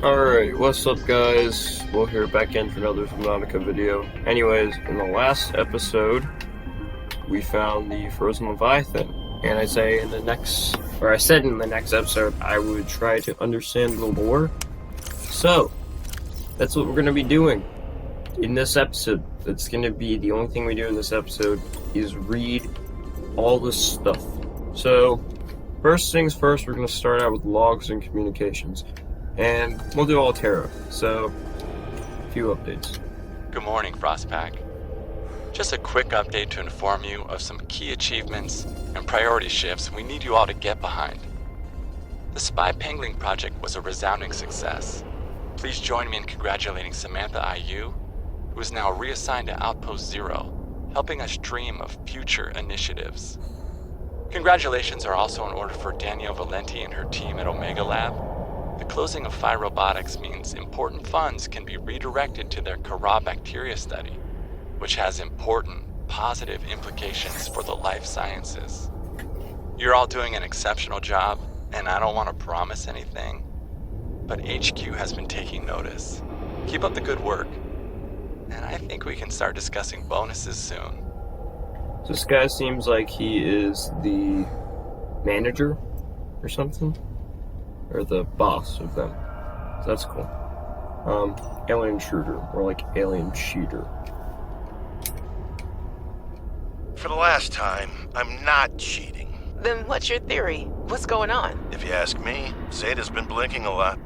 Alright, what's up guys? We're here back in for another Subnautica video. Anyways, in the last episode, we found the frozen Leviathan. And I said in the next episode, I would try to understand the lore. So, that's what we're going to be doing in this episode. That's going to be the only thing we do in this episode is read all this stuff. So, first things first, we're going to start out with logs and communications. And we'll do Altera, so a few updates. Good morning, Frostpack. Just a quick update to inform you of some key achievements and priority shifts we need you all to get behind. The Spy Pangling project was a resounding success. Please join me in congratulating Samantha IU, who is now reassigned to Outpost Zero, helping us dream of future initiatives. Congratulations are also in order for Danielle Valenti and her team at Omega Lab. The closing of Phi Robotics means important funds can be redirected to their Kara bacteria study, which has important, positive implications for the life sciences. You're all doing an exceptional job, and I don't want to promise anything, but HQ has been taking notice. Keep up the good work, and I think we can start discussing bonuses soon. This guy seems like he is the manager or something. Or the boss of them. So that's cool. Alien intruder, or like alien cheater. For the last time, I'm not cheating. Then what's your theory? What's going on? If you ask me, Zeta's been blinking a lot.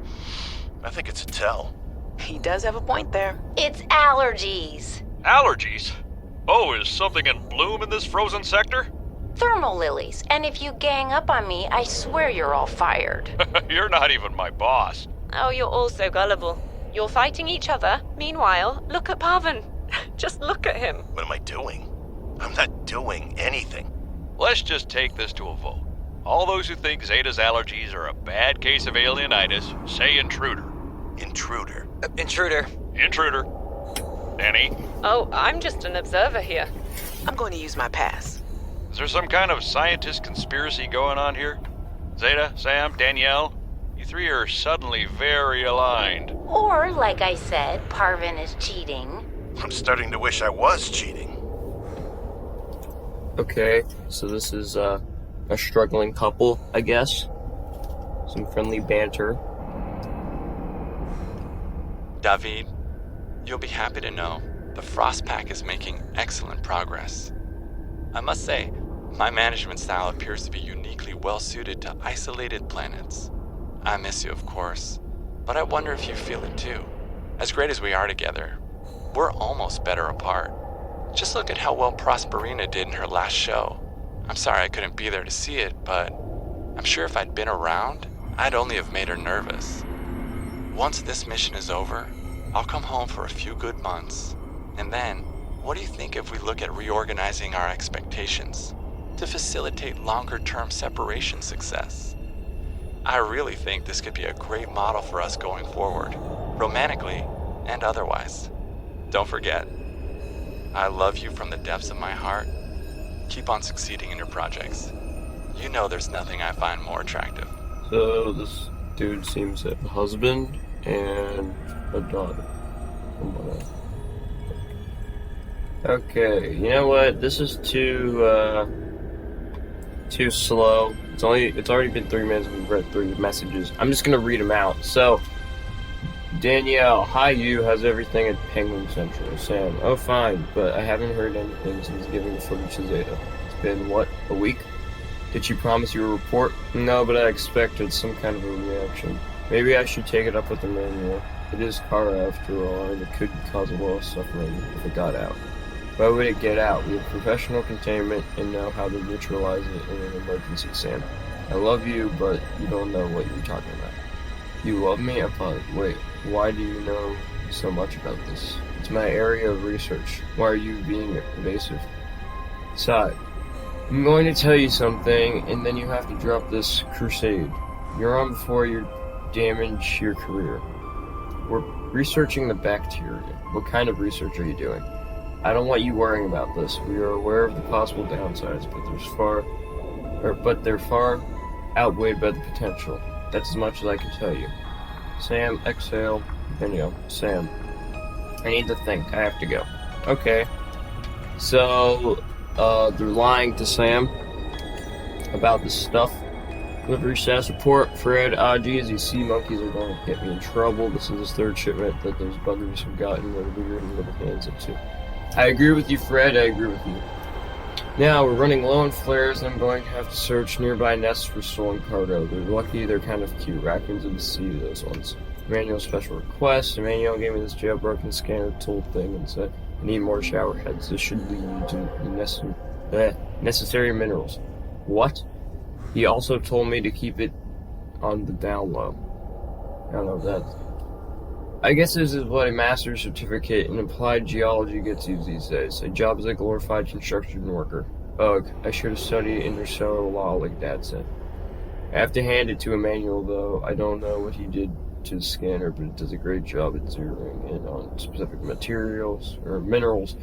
I think it's a tell. He does have a point there. It's allergies. Allergies? Oh, is something in bloom in this frozen sector? Thermal lilies. And if you gang up on me, I swear you're all fired. You're not even my boss. Oh, you're all so gullible. You're fighting each other. Meanwhile, look at Parvin. Just look at him. What am I doing? I'm not doing anything. Let's just take this to a vote. All those who think Zeta's allergies are a bad case of alienitis, say intruder. Intruder. Intruder. Intruder. Danny? Oh, I'm just an observer here. I'm going to use my pass. Is there some kind of scientist conspiracy going on here? Zeta, Sam, Danielle? You three are suddenly very aligned. Or, like I said, Parvin is cheating. I'm starting to wish I was cheating. Okay, so this is a struggling couple, I guess. Some friendly banter. David, you'll be happy to know the Frostpack is making excellent progress. I must say, my management style appears to be uniquely well-suited to isolated planets. I miss you, of course, but I wonder if you feel it too. As great as we are together, we're almost better apart. Just look at how well Prosperina did in her last show. I'm sorry I couldn't be there to see it, but I'm sure if I'd been around, I'd only have made her nervous. Once this mission is over, I'll come home for a few good months, and then, what do you think if we look at reorganizing our expectations to facilitate longer-term separation success? I really think this could be a great model for us going forward, romantically and otherwise. Don't forget, I love you from the depths of my heart. Keep on succeeding in your projects. You know there's nothing I find more attractive. So this dude seems to have a husband and a daughter. Okay, you know what? This is too slow. It's already been 3 minutes. We've read 3 messages. I'm just gonna read them out. So, Danielle, hi you. How's everything at Penguin Central? Sam, oh fine, but I haven't heard anything since giving the footage to Zeta. It's been what, a week? Did she promise you a report? No, but I expected some kind of a reaction. Maybe I should take it up with the manual. It is Kara after all, and it could cause a lot of suffering if it got out. Why would it get out? We have professional containment and know how to neutralize it in an emergency, Sam. I love you, but you don't know what you're talking about. You love me? Wait, why do you know so much about this? It's my area of research. Why are you being evasive? Sigh. I'm going to tell you something, and then you have to drop this crusade. You're on before you damage your career. We're researching the bacteria. What kind of research are you doing? I don't want you worrying about this. We are aware of the possible downsides, but they're far outweighed by the potential. That's as much as I can tell you. Sam, exhale. Danielle, Sam. I need to think. I have to go. Okay. So, they're lying to Sam about this stuff. Delivery status report. Fred, geez, these sea monkeys are going to get me in trouble. This is his third shipment that those buggers have gotten that we're getting little hands into. I agree with you, Fred. I agree with you. Now, we're running low on flares, and I'm going to have to search nearby nests for stolen cargo. They're lucky, they're kind of cute. Raccoons of the sea, those ones. Emmanuel special request. Emmanuel gave me this jailbroken scanner tool thing and said, I need more shower heads. This should lead you to necessary minerals. What? He also told me to keep it on the down low. I don't know what that is. I guess this is what a master's certificate in applied geology gets you these days. A job as a glorified construction worker. Ugh, I should have studied interstellar law like Dad said. I have to hand it to Emmanuel, though. I don't know what he did to the scanner, but it does a great job at zeroing in on specific materials, or minerals.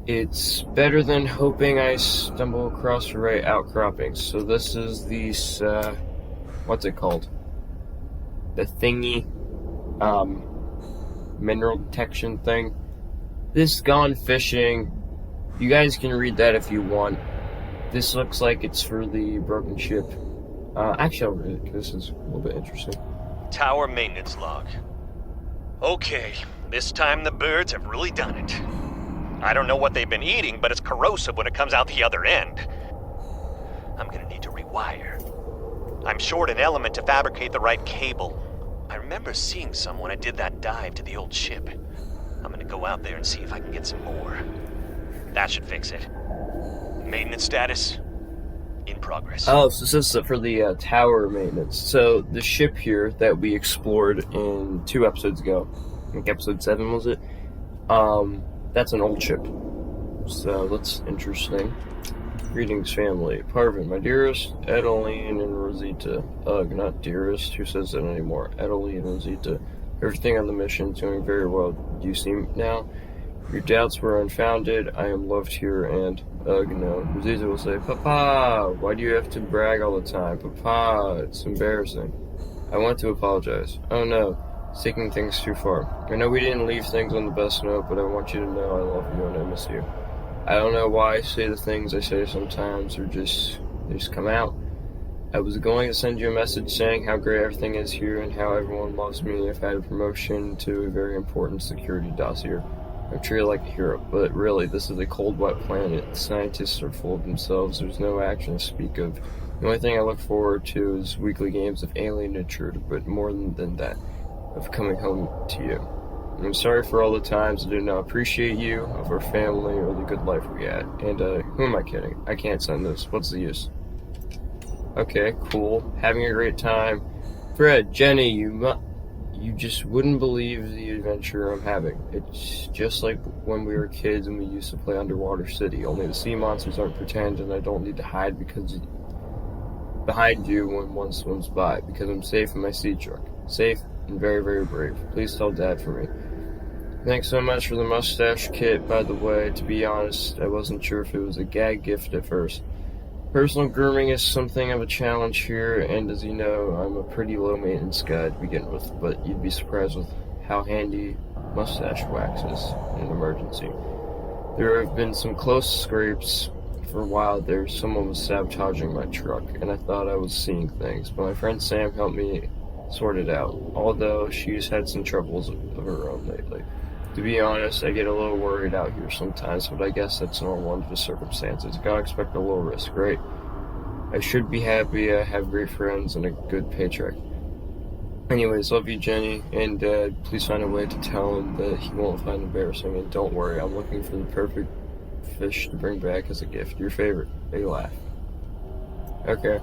It's better than hoping I stumble across the right outcroppings. So this is these, what's it called? The thingy, mineral detection thing. This gone fishing. You guys can read that if you want. This looks like it's for the broken ship. Actually, I'll read it because this is a little bit interesting. Tower maintenance log. Okay, this time the birds have really done it. I don't know what they've been eating, but it's corrosive when it comes out the other end. I'm gonna need to rewire. I'm short an element to fabricate the right cable. I remember seeing some when I did that dive to the old ship. I'm gonna go out there and see if I can get some more. That should fix it. Maintenance status in progress. Oh, so this is for the tower maintenance. So the ship here that we explored in 2 episodes ago, I think episode 7 was it? That's an old ship. So that's interesting. Greetings, family. Parvin, my dearest, Edeline and Rosita. Ugh, not dearest. Who says that anymore? Edeline and Rosita. Everything on the mission is doing very well. Do you see now? Your doubts were unfounded. I am loved here, and ugh, no. Rosita will say, Papa, why do you have to brag all the time? Papa, it's embarrassing. I want to apologize. Oh no, it's taking things too far. I know we didn't leave things on the best note, but I want you to know I love you and I miss you. I don't know why I say the things I say sometimes, or they just come out. I was going to send you a message saying how great everything is here and how everyone loves me. I've had a promotion to a very important security dossier. I'm treated like a hero, but really, this is a cold, wet planet. Scientists are full of themselves. There's no action to speak of. The only thing I look forward to is weekly games of Alien Nurtured, but more than that, of coming home to you. I'm sorry for all the times I did not appreciate you, of our family, or the good life we had. And, who am I kidding? I can't send this. What's the use? Okay, cool. Having a great time. Fred, Jenny, you just wouldn't believe the adventure I'm having. It's just like when we were kids and we used to play Underwater City, only the sea monsters aren't pretend and I don't need to hide behind you when one swims by, because I'm safe in my sea truck. Safe and very, very brave. Please tell Dad for me. Thanks so much for the mustache kit, by the way. To be honest, I wasn't sure if it was a gag gift at first. Personal grooming is something of a challenge here, and as you know, I'm a pretty low-maintenance guy to begin with, but you'd be surprised with how handy mustache wax is in an emergency. There have been some close scrapes. For a while there, someone was sabotaging my truck, and I thought I was seeing things, but my friend Sam helped me sort it out, although she's had some troubles of her own lately. To be honest, I get a little worried out here sometimes, but I guess that's normal under the circumstances. Gotta expect a little risk, right? I should be happy I have great friends and a good paycheck. Anyways, love you, Jenny, and please find a way to tell him that he won't find embarrassing, and don't worry, I'm looking for the perfect fish to bring back as a gift. Your favorite. Big laugh. Okay.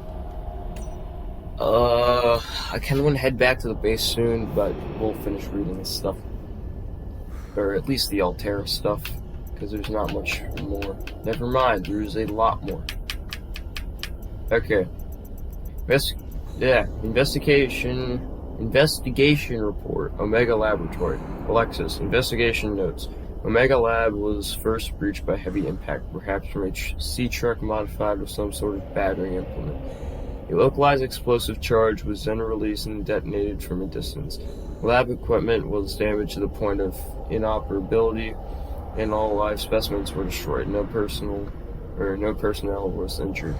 I kind of want to head back to the base soon, but we'll finish reading this stuff. Or at least the Altera stuff, because there's not much more. Never mind, there's a lot more. Okay. Investigation report. Omega Laboratory. Alexis, investigation notes. Omega Lab was first breached by heavy impact, perhaps from a sea truck modified with some sort of battering implement. A localized explosive charge was then released and detonated from a distance. Lab equipment was damaged to the point of inoperability, and all live specimens were destroyed. No personnel was injured.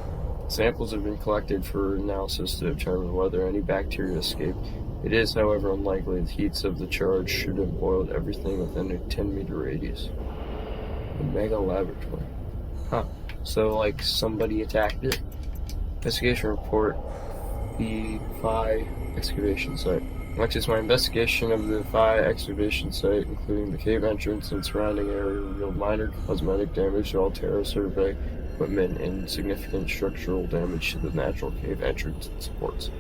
Samples have been collected for analysis to determine whether any bacteria escaped. It is, however, unlikely the heats of the charge should have boiled everything within a 10-meter radius. A mega laboratory. Huh. So, like, somebody attacked it? Investigation report. The Phi excavation site. Next is my investigation of the Phi excavation site, including the cave entrance and surrounding area, revealed minor cosmetic damage to all Terra survey equipment and significant structural damage to the natural cave entrance and supports.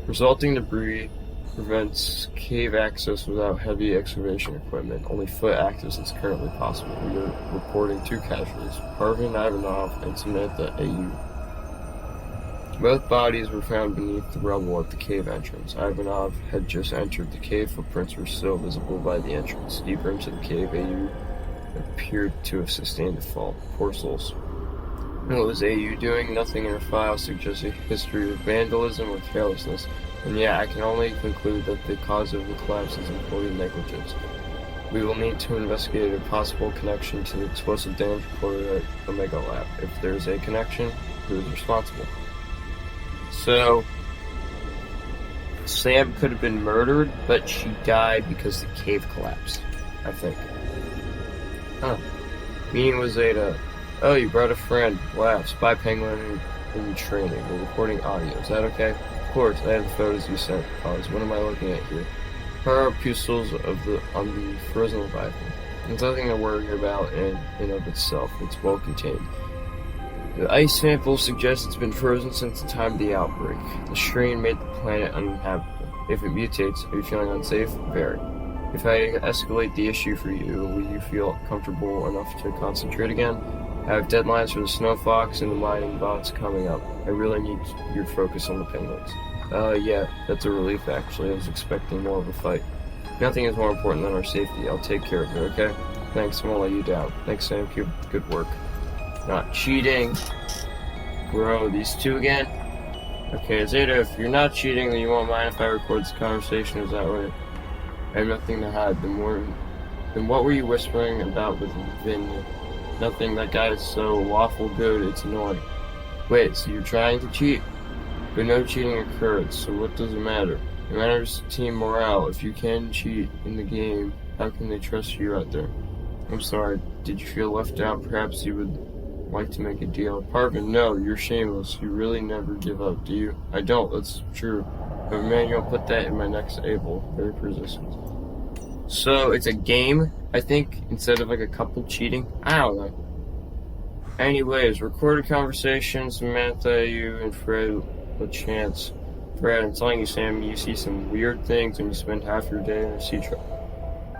Resulting debris prevents cave access without heavy excavation equipment. Only foot access is currently possible. We are reporting 2 casualties, Parvin Ivanov and Samantha AU. Both bodies were found beneath the rubble at the cave entrance. Ivanov had just entered the cave. Footprints were still visible by the entrance. Deeper into the cave, AU appeared to have sustained a fall. Poor souls. What was AU doing? Nothing in her file suggests a history of vandalism or carelessness, and yet I can only conclude that the cause of the collapse is employee negligence. We will need to investigate a possible connection to the explosive damage reported at Omega Lab. If there is a connection, who is responsible? So, Sam could have been murdered, but she died because the cave collapsed, I think. Huh. Meeting with Zeta. Oh, you brought a friend. Wow, Spy Penguin in training. We're recording audio. Is that okay? Of course, I have the photos you sent. Pause. What am I looking at here? Here are pupils on the frozen Leviathan. There's nothing to worry about in and of itself. It's well contained. The ice sample suggests it's been frozen since the time of the outbreak. The strain made the planet uninhabitable. If it mutates, are you feeling unsafe? Very. If I escalate the issue for you, will you feel comfortable enough to concentrate again? I have deadlines for the Snow Fox and the mining bots coming up. I really need your focus on the penguins. Yeah, that's a relief actually. I was expecting more of a fight. Nothing is more important than our safety. I'll take care of it, okay? Thanks, I won't let you down. Thanks, Sam. Keep good work. Not cheating. Bro, these 2 again? Okay, Zeta, if you're not cheating, then you won't mind if I record this conversation, is that right? I have nothing to hide. Then what were you whispering about with Vin? Nothing, that guy is so lawful good, it's annoying. Wait, so you're trying to cheat? But no cheating occurred, so what does it matter? It matters to team morale. If you can cheat in the game, how can they trust you out there? I'm sorry, did you feel left out? Perhaps you would like to make a deal. Parvin, no, you're shameless. You really never give up, do you? I don't, that's true. But man, you'll put that in my next able. Very persistent. So, it's a game, I think, instead of like a couple cheating. I don't know. Anyways, recorded conversation, Samantha, you and Fred, a chance. Fred, I'm telling you, Sam, you see some weird things when you spend half your day in a sea truck.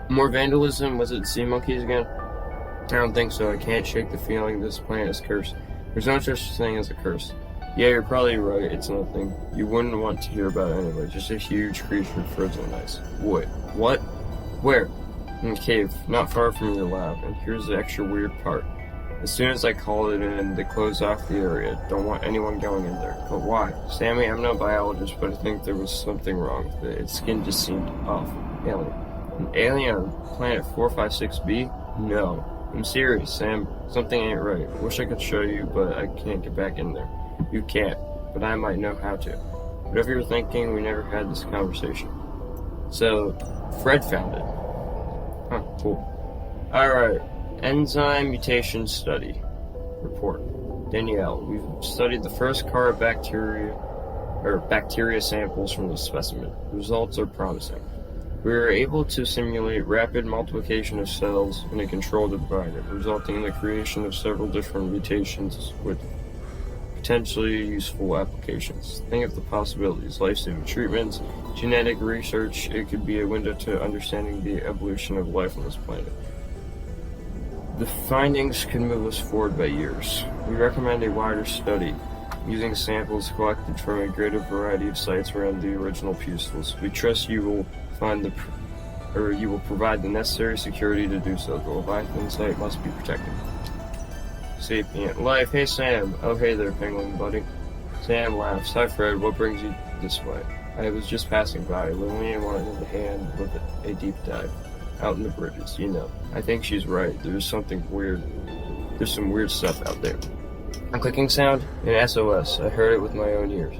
More vandalism? Was it sea monkeys again? I don't think so. I can't shake the feeling this planet is cursed. There's no such thing as a curse. Yeah, you're probably right. It's nothing you wouldn't want to hear about anyway. Just a huge creature frozen in ice. Wait, what? Where? In the cave, not far from your lab. And here's the extra weird part. As soon as I called it in, they closed off the area. Don't want anyone going in there. But why? Sammy, I'm no biologist, but I think there was something wrong with it. Its skin just seemed off. Alien. An alien on planet 456b? No. I'm serious, Sam. Something ain't right. Wish I could show you, but I can't get back in there. You can't, but I might know how to. Whatever you're thinking, we never had this conversation. So, Fred found it. Huh, cool. Alright. Enzyme mutation study. Report. Danielle, we've studied the first bacteria samples from the specimen. Results are promising. We were able to simulate rapid multiplication of cells in a controlled environment, resulting in the creation of several different mutations with potentially useful applications. Think of the possibilities: life-saving treatments, genetic research. It could be a window to understanding the evolution of life on this planet. The findings could move us forward by years. We recommend a wider study, using samples collected from a greater variety of sites around the original pustles. We trust you will you will provide the necessary security to do so. The Leviathan site must be protected. Sapient life. Hey Sam. Oh hey there, penguin buddy. Sam laughs. Hi, Fred. What brings you this way? I was just passing by. Lillian wanted a hand with a deep dive. Out in the bridges, you know. I think she's right. There's something weird. There's some weird stuff out there. A clicking sound? An SOS. I heard it with my own ears.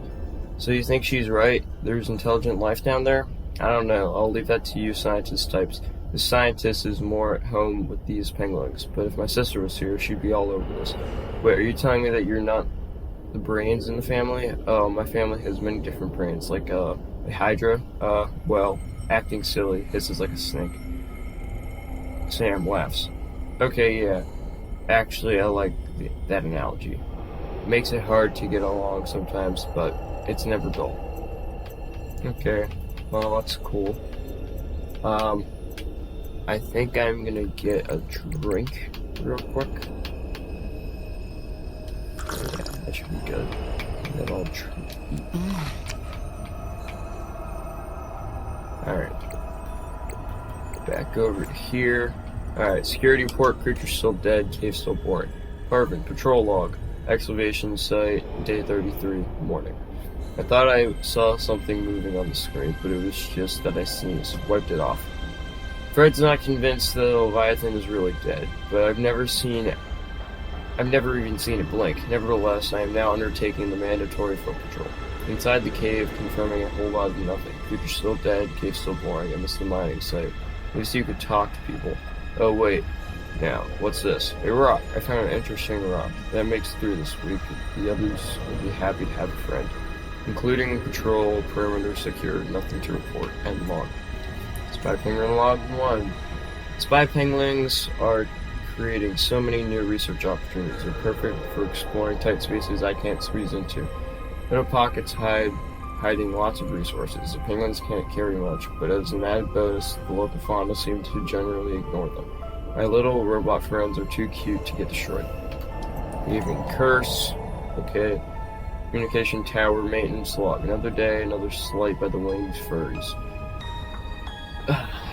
So you think she's right? There's intelligent life down there? I don't know. I'll leave that to you scientist types. The scientist is more at home with these penguins, but if my sister was here, she'd be all over this. Wait, are you telling me that you're not the brains in the family? Oh, my family has many different brains, like, a hydra? Well, acting silly, hisses like a snake. Sam laughs. Okay, yeah. Actually, I like that analogy. It makes it hard to get along sometimes, but it's never dull. Okay, well, that's cool. I think I'm gonna get a drink real quick. Yeah, that should be good. And then I'll eat. Alright. Back over to here. Alright, security report, creature still dead, cave still boring. Parvin, patrol log. Excavation site, day 33, morning. I thought I saw something moving on the screen, but it was just that I sneezed. Wiped it off. Fred's not convinced the Leviathan is really dead, but I've never even seen it blink. Nevertheless, I am now undertaking the mandatory foot patrol. Inside the cave, confirming a whole lot of nothing. Creature still dead, cave still boring, I missed the mining site. At least you could talk to people. Oh wait, now, what's this? A rock. I found an interesting rock. That makes it through this week. The others will be happy to have a friend. Including patrol, perimeter secured, nothing to report, and log. Spy Penguin Log 1. Spy penguins are creating so many new research opportunities. They're perfect for exploring tight spaces I can't squeeze into. Little pockets hiding lots of resources. The penguins can't carry much, but as an added bonus, the local fauna seem to generally ignore them. My little robot friends are too cute to get destroyed. Evening curse. Okay. Communication tower maintenance log. Another day, another slight by the winged furries.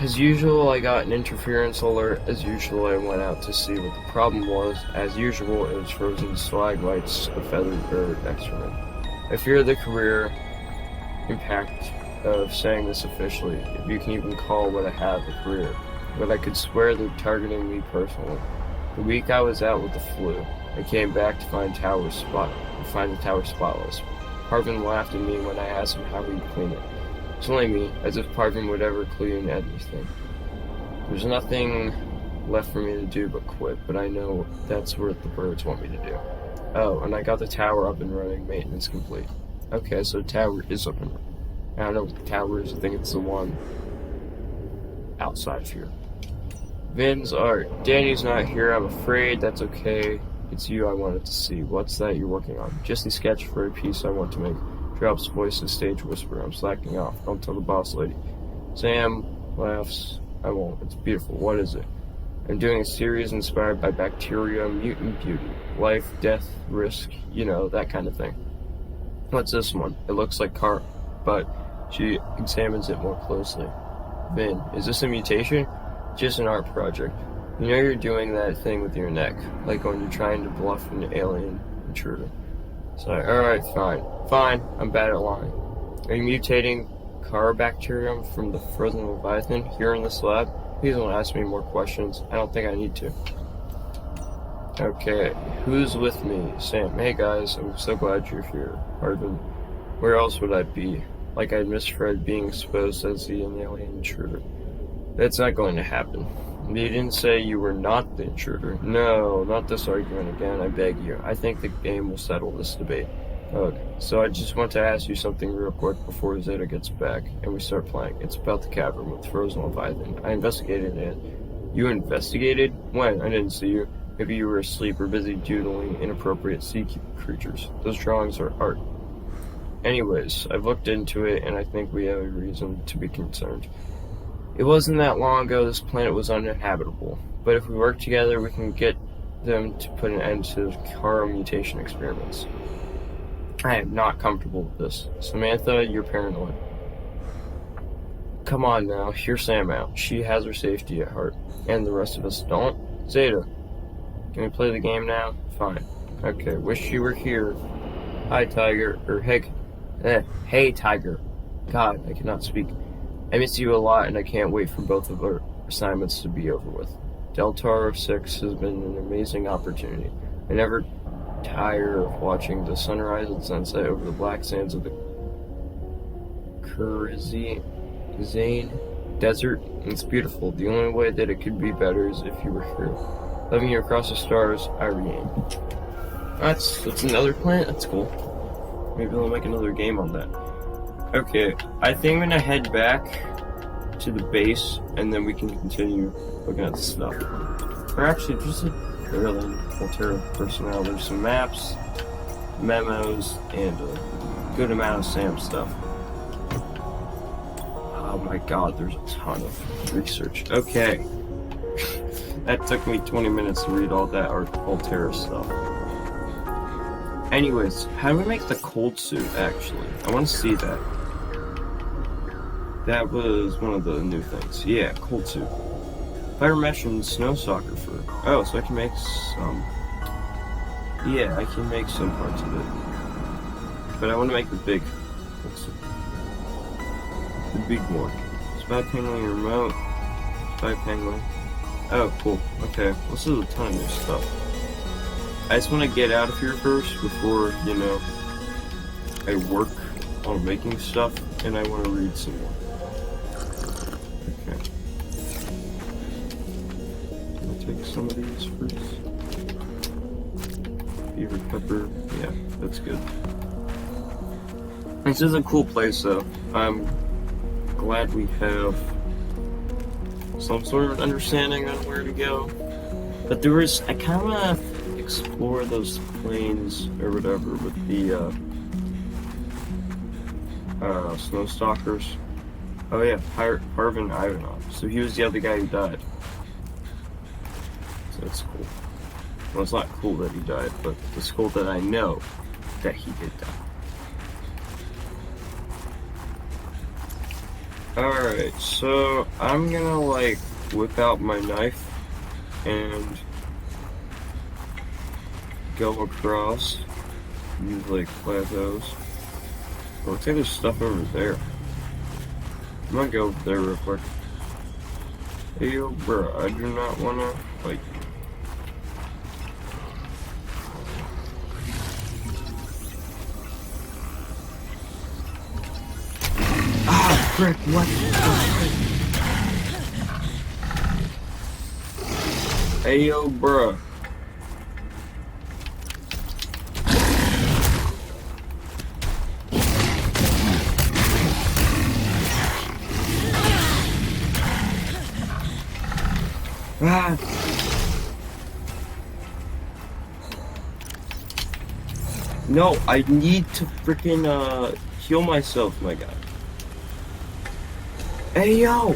As usual, I got an interference alert. As usual, I went out to see what the problem was. As usual, it was frozen stalagmites of feathered bird excrement. I fear the career impact of saying this officially, if you can even call what I have a career. But I could swear they're targeting me personally. The week I was out with the flu, I came back to find the tower spotless. Parvin laughed at me when I asked him how he'd clean it. It's only me, as if Parvin would ever clean anything. There's nothing left for me to do but quit, but I know that's what the birds want me to do. Oh, and I got the tower up and running, maintenance complete. Okay, so the tower is up and running. I don't know what the tower is, I think it's the one outside of here. Vin's art. Danny's not here, I'm afraid. That's okay. It's you I wanted to see. What's that you're working on? Just a sketch for a piece I want to make. Drops voice to stage whisper. I'm slacking off. Don't tell the boss lady. Sam laughs. I won't. It's beautiful. What is it? I'm doing a series inspired by bacteria, mutant beauty. Life, death, risk, you know, that kind of thing. What's this one? It looks like but she examines it more closely. Vin, is this a mutation? Just an art project. You know you're doing that thing with your neck, like when you're trying to bluff an alien intruder. Sorry, alright, fine, I'm bad at lying. Are you mutating bacterium from the frozen Leviathan here in this lab? Please don't ask me more questions, I don't think I need to. Okay, who's with me? Sam, hey guys, I'm so glad you're here. Parvin, where else would I be? Like I'd miss Fred being exposed as the alien intruder. That's not going to happen. You didn't say you were not the intruder. No, not this argument again, I beg you. I think the game will settle this debate. Okay, so I just want to ask you something real quick before Zeta gets back and we start playing. It's about the cavern with frozen Leviathan. I investigated it. You investigated? When? I didn't see you. Maybe you were asleep or busy doodling inappropriate sea creatures. Those drawings are art. Anyways, I've looked into it and I think we have a reason to be concerned. It wasn't that long ago this planet was uninhabitable, but if we work together we can get them to put an end to Kara mutation experiments. I am not comfortable with this. Samantha, you're paranoid. Come on now, hear Sam out. She has her safety at heart, and the rest of us don't. Zeta, can we play the game now? Fine. Okay, wish you were here. Hi, Tiger. Or hey, Tiger. God, I cannot speak. I miss you a lot, and I can't wait for both of our assignments to be over with. Deltar 6 has been an amazing opportunity. I never tire of watching the sunrise and sunset over the black sands of the Zane Desert. It's beautiful. The only way that it could be better is if you were here. Loving you across the stars, Irene. That's another planet? That's cool. Maybe they'll make another game on that. Okay, I think I'm gonna head back to the base, and then we can continue looking at the stuff. Or actually, just a barely Altera personnel. There's some maps, memos, and a good amount of SAM stuff. Oh my god, there's a ton of research. Okay. That took me 20 minutes to read all that Altera stuff. Anyways, how do we make the cold suit, actually? I want to see that. That was one of the new things. Yeah, cold suit. Fire mesh and snow soccer fur. Oh, so I can make some... Yeah, I can make some parts of it. But I want to make the big... The big one. Spy penguin remote. Spy penguin. Oh, cool. Okay. This is a ton of new stuff. I just want to get out of here first before, you know, I work on making stuff, and I want to read some more. Okay. Can I take some of these first? Beaver pepper. Yeah, that's good. This is a cool place, though. I'm glad we have some sort of understanding on where to go. But there was, I kind of want to explore those plains or whatever with the snow stalkers. Oh yeah, Harvin Ivanov. So he was the other guy who died. So that's cool. Well, it's not cool that he died, but it's cool that I know that he did die. Alright, so I'm gonna like whip out my knife and go across these like plateaus. Oh, looks like there's stuff over there. I'm gonna go over there real quick. Hey yo, bro, I do not wanna fight you. Ah, frick, what? Hey yo, bro. Ah. No, I need to freaking heal myself, my guy. Hey yo!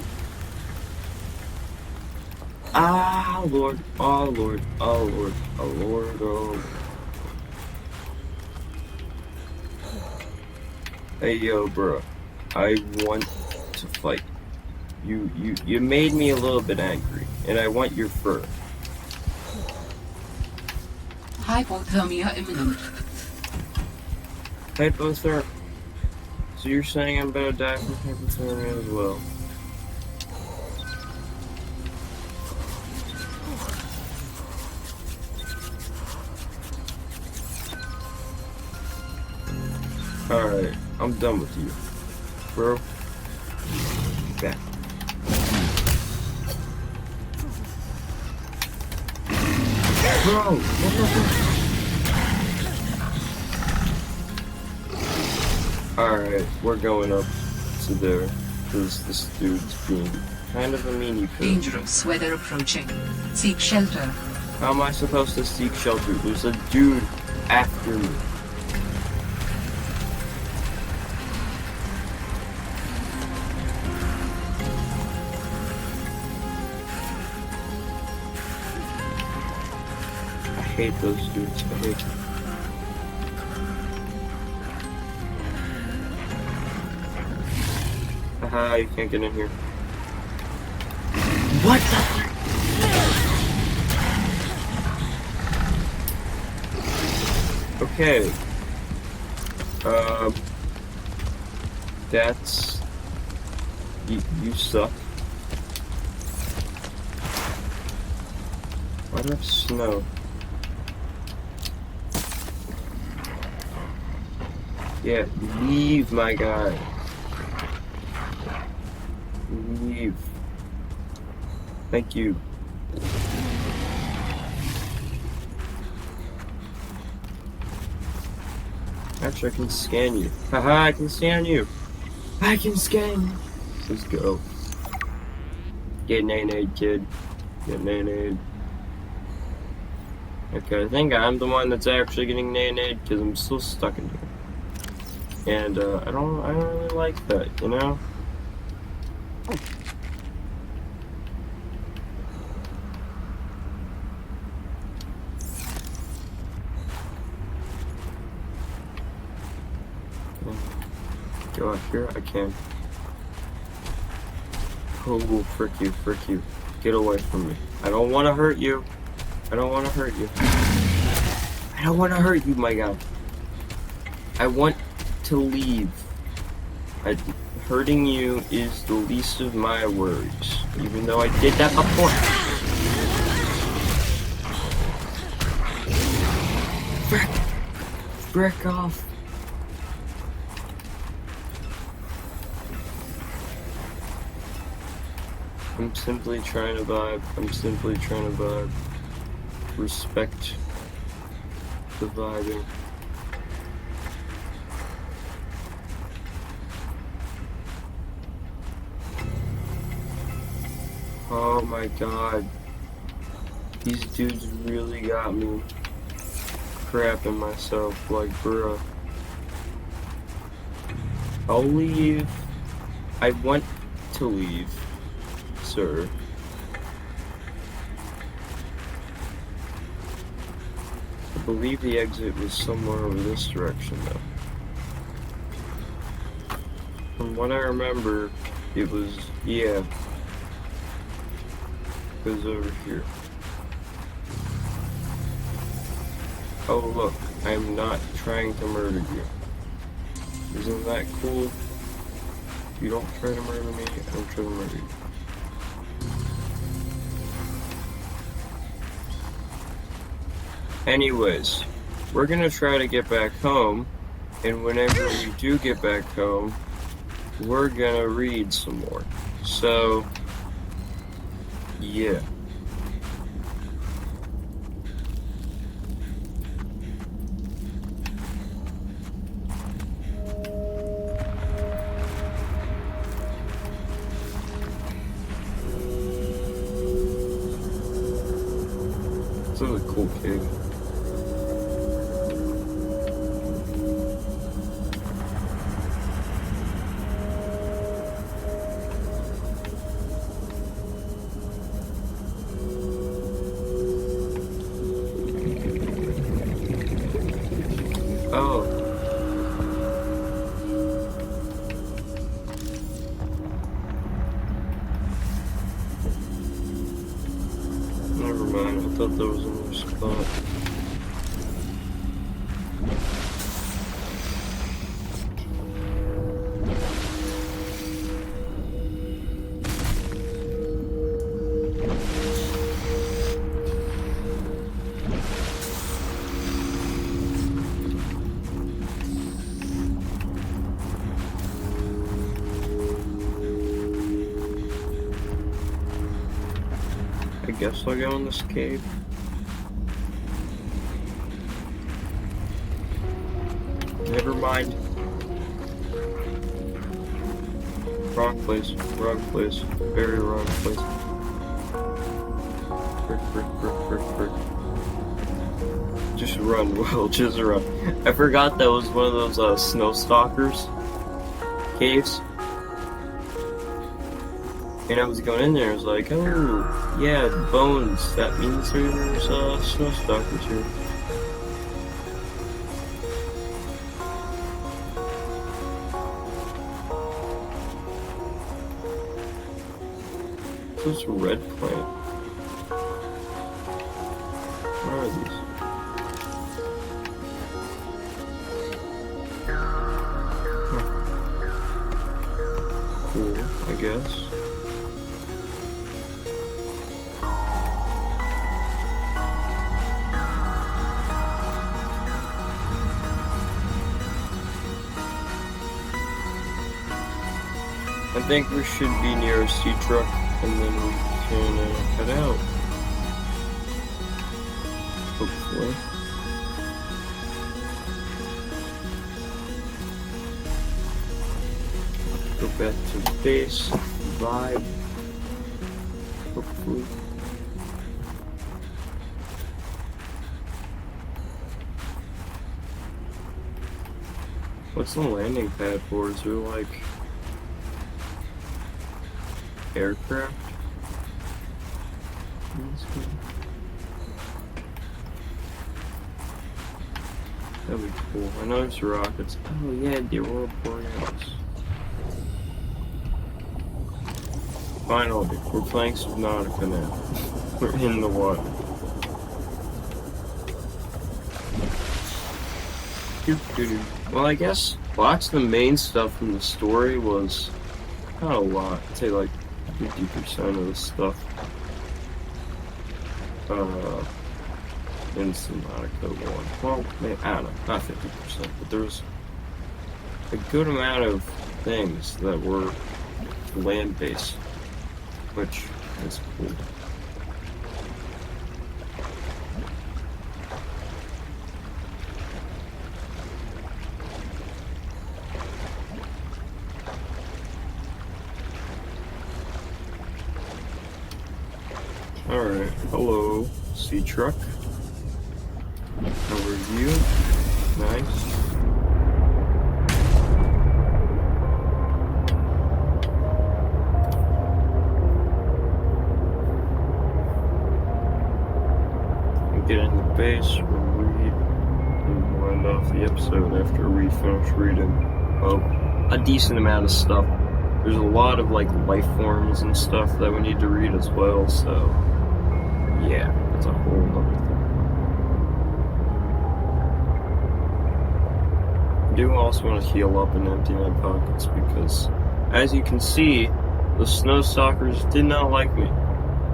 Ah, Lord, oh Lord, oh Lord, oh Lord, oh. Hey yo, bro, I want to fight. You made me a little bit angry, and I want your fur. Hypothermia imminent. Hypothermia. So you're saying I'm about to die from hypothermia as well? Alright, I'm done with you, bro. Back. Bro, what the fuck? Alright, we're going up to there, because this dude's being kind of a meanie pig. Dangerous weather approaching. Seek shelter. How am I supposed to seek shelter? There's a dude after me. I hate those dudes. I hate them. Haha, you can't get in here. What the frick? Okay. That's... You suck. Why do I have snow? Yeah, leave, my guy. Leave. Thank you. Actually, I can scan you. Haha, I can scan you. I can scan you. Let's go. Get nay-nayed, kid. Get nay-nayed. Okay, I think I'm the one that's actually getting nay-nayed because I'm still stuck in here. And, I don't really like that, you know? Go out here, I can. Oh, frick you, frick you. Get away from me. I don't want to hurt you. I don't want to hurt you. I don't want to hurt you, my guy. I want to leave. Hurting you is the least of my worries. Even though I did that before. Frick! Frick off. I'm simply trying to vibe. I'm simply trying to vibe. Respect the vibing. Oh my god. These dudes really got me crapping myself like bruh. I'll leave. I want to leave. Sir. I believe the exit was somewhere over this direction though. From what I remember, it was, yeah, it was over here. Oh look, I'm not trying to murder you. Isn't that cool? You don't try to murder me, I don't try to murder you. Anyways, we're gonna try to get back home, and whenever we do get back home, we're gonna read some more. So, yeah. This is a cool cave. Oh. Never mind, I thought there was another spot. I guess I'll go in this cave. Never mind. Wrong place, very wrong place. Frick. Just run, Will, just run. I forgot that was one of those snow stalkers caves. And I was going in there, I was like, oh, yeah, bones. That means there's snow stalkers here. What's this red plant? What are these? guess. I think we should be near a sea truck, and then we can head out. Hopefully. Go back to the base, vibe. Hopefully. What's the landing pad for? Is there like aircraft? That'd be cool. I know there's rockets. Oh yeah, the Aurora Borealis. Finally, we're playing Subnautica now. We're in the water. Well, I guess lots of the main stuff from the story was not a lot. I'd say like 50% of the stuff in Subnautica 1. Well, I don't know, not 50%, but there was a good amount of things that were land-based, which is cool. Alright, hello, sea truck. How are you? Nice. Get in the base, we'll read, and we'll end off the episode after we finish reading, well, a decent amount of stuff. There's a lot of, like, life forms and stuff that we need to read as well, so, yeah, it's a whole other thing. I do also want to heal up and empty my pockets, because, as you can see, the Snow Stalkers did not like me.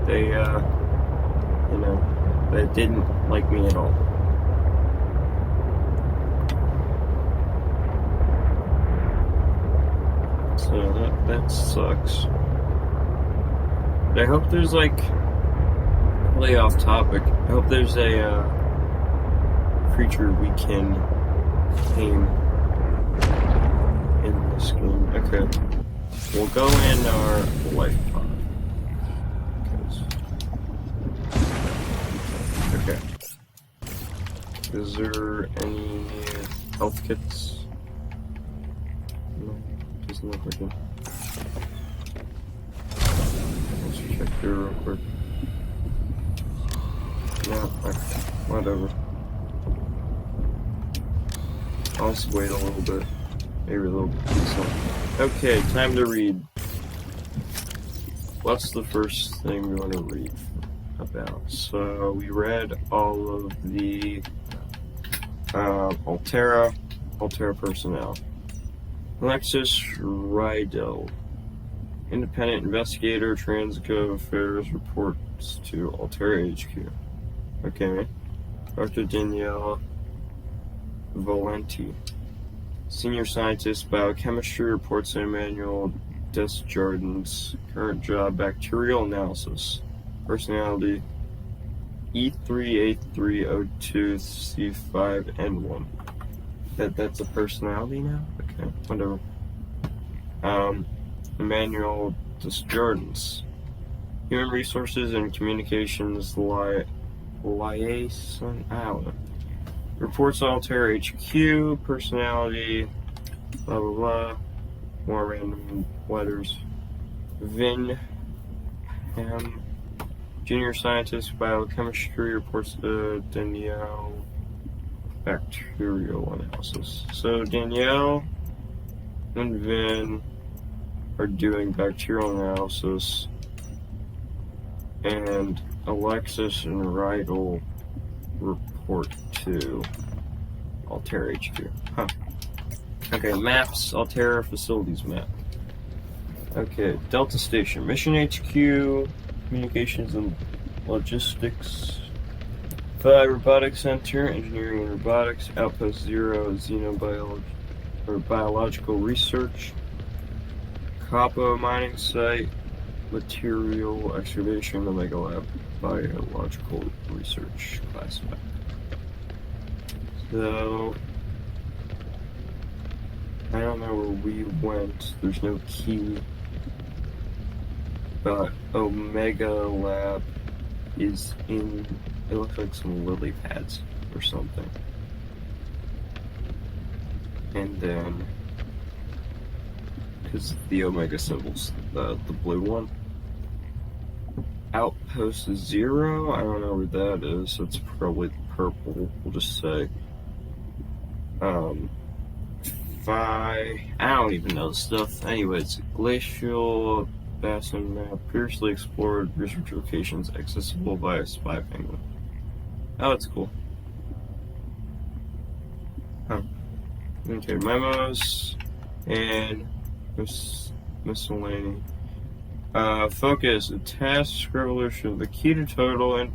They, you know, they didn't like me at all. So that sucks. But I hope there's like, really off topic, I hope there's a creature we can tame in this game. Okay. We'll go in our life pod. Okay. Is there any health kits? No, doesn't look like it. Let's check here real quick. No, okay, whatever. I'll just wait a little bit. Maybe a little bit. Okay, time to read. What's the first thing we want to read about? So we read all of the Altera personnel. Alexis Rydell, independent investigator, Transgov Affairs, reports to Altera HQ. Okay. Dr. Danielle Valenti, senior scientist, biochemistry, reports to Emmanuel Desjardins, current job, bacterial analysis. Personality E38302C5N1. That's a personality now? Okay, whatever. Emmanuel Desjardins, human resources and communications liaison. I don't know. Reports Altera HQ. Personality. Blah blah blah. More random letters. Vin Ham. Junior scientist, biochemistry, reports to Danielle, bacterial analysis. So Danielle and Vin are doing bacterial analysis, and Alexis and Rydell report to Altera HQ. Huh. Okay, maps, Altera facilities map. Okay, Delta Station. Mission HQ, Communications and Logistics. 5, Robotics Center, Engineering and Robotics. Outpost 0, Biological Research. Capo Mining Site, Material Excavation, Omega Lab, Biological Research, Classified. So, I don't know where we went, there's no key, but Omega Lab is in, it looks like some lily pads or something. And then, because the Omega symbol's the blue one. Outpost 0, I don't know where that is, so it's probably purple, we'll just say. 5, I don't even know stuff. Anyways, glacial basin map, previously explored research locations accessible by a spy penguin. Oh, that's cool. Huh. Okay, memos and miscellany. Focus, a task revolution. The key to total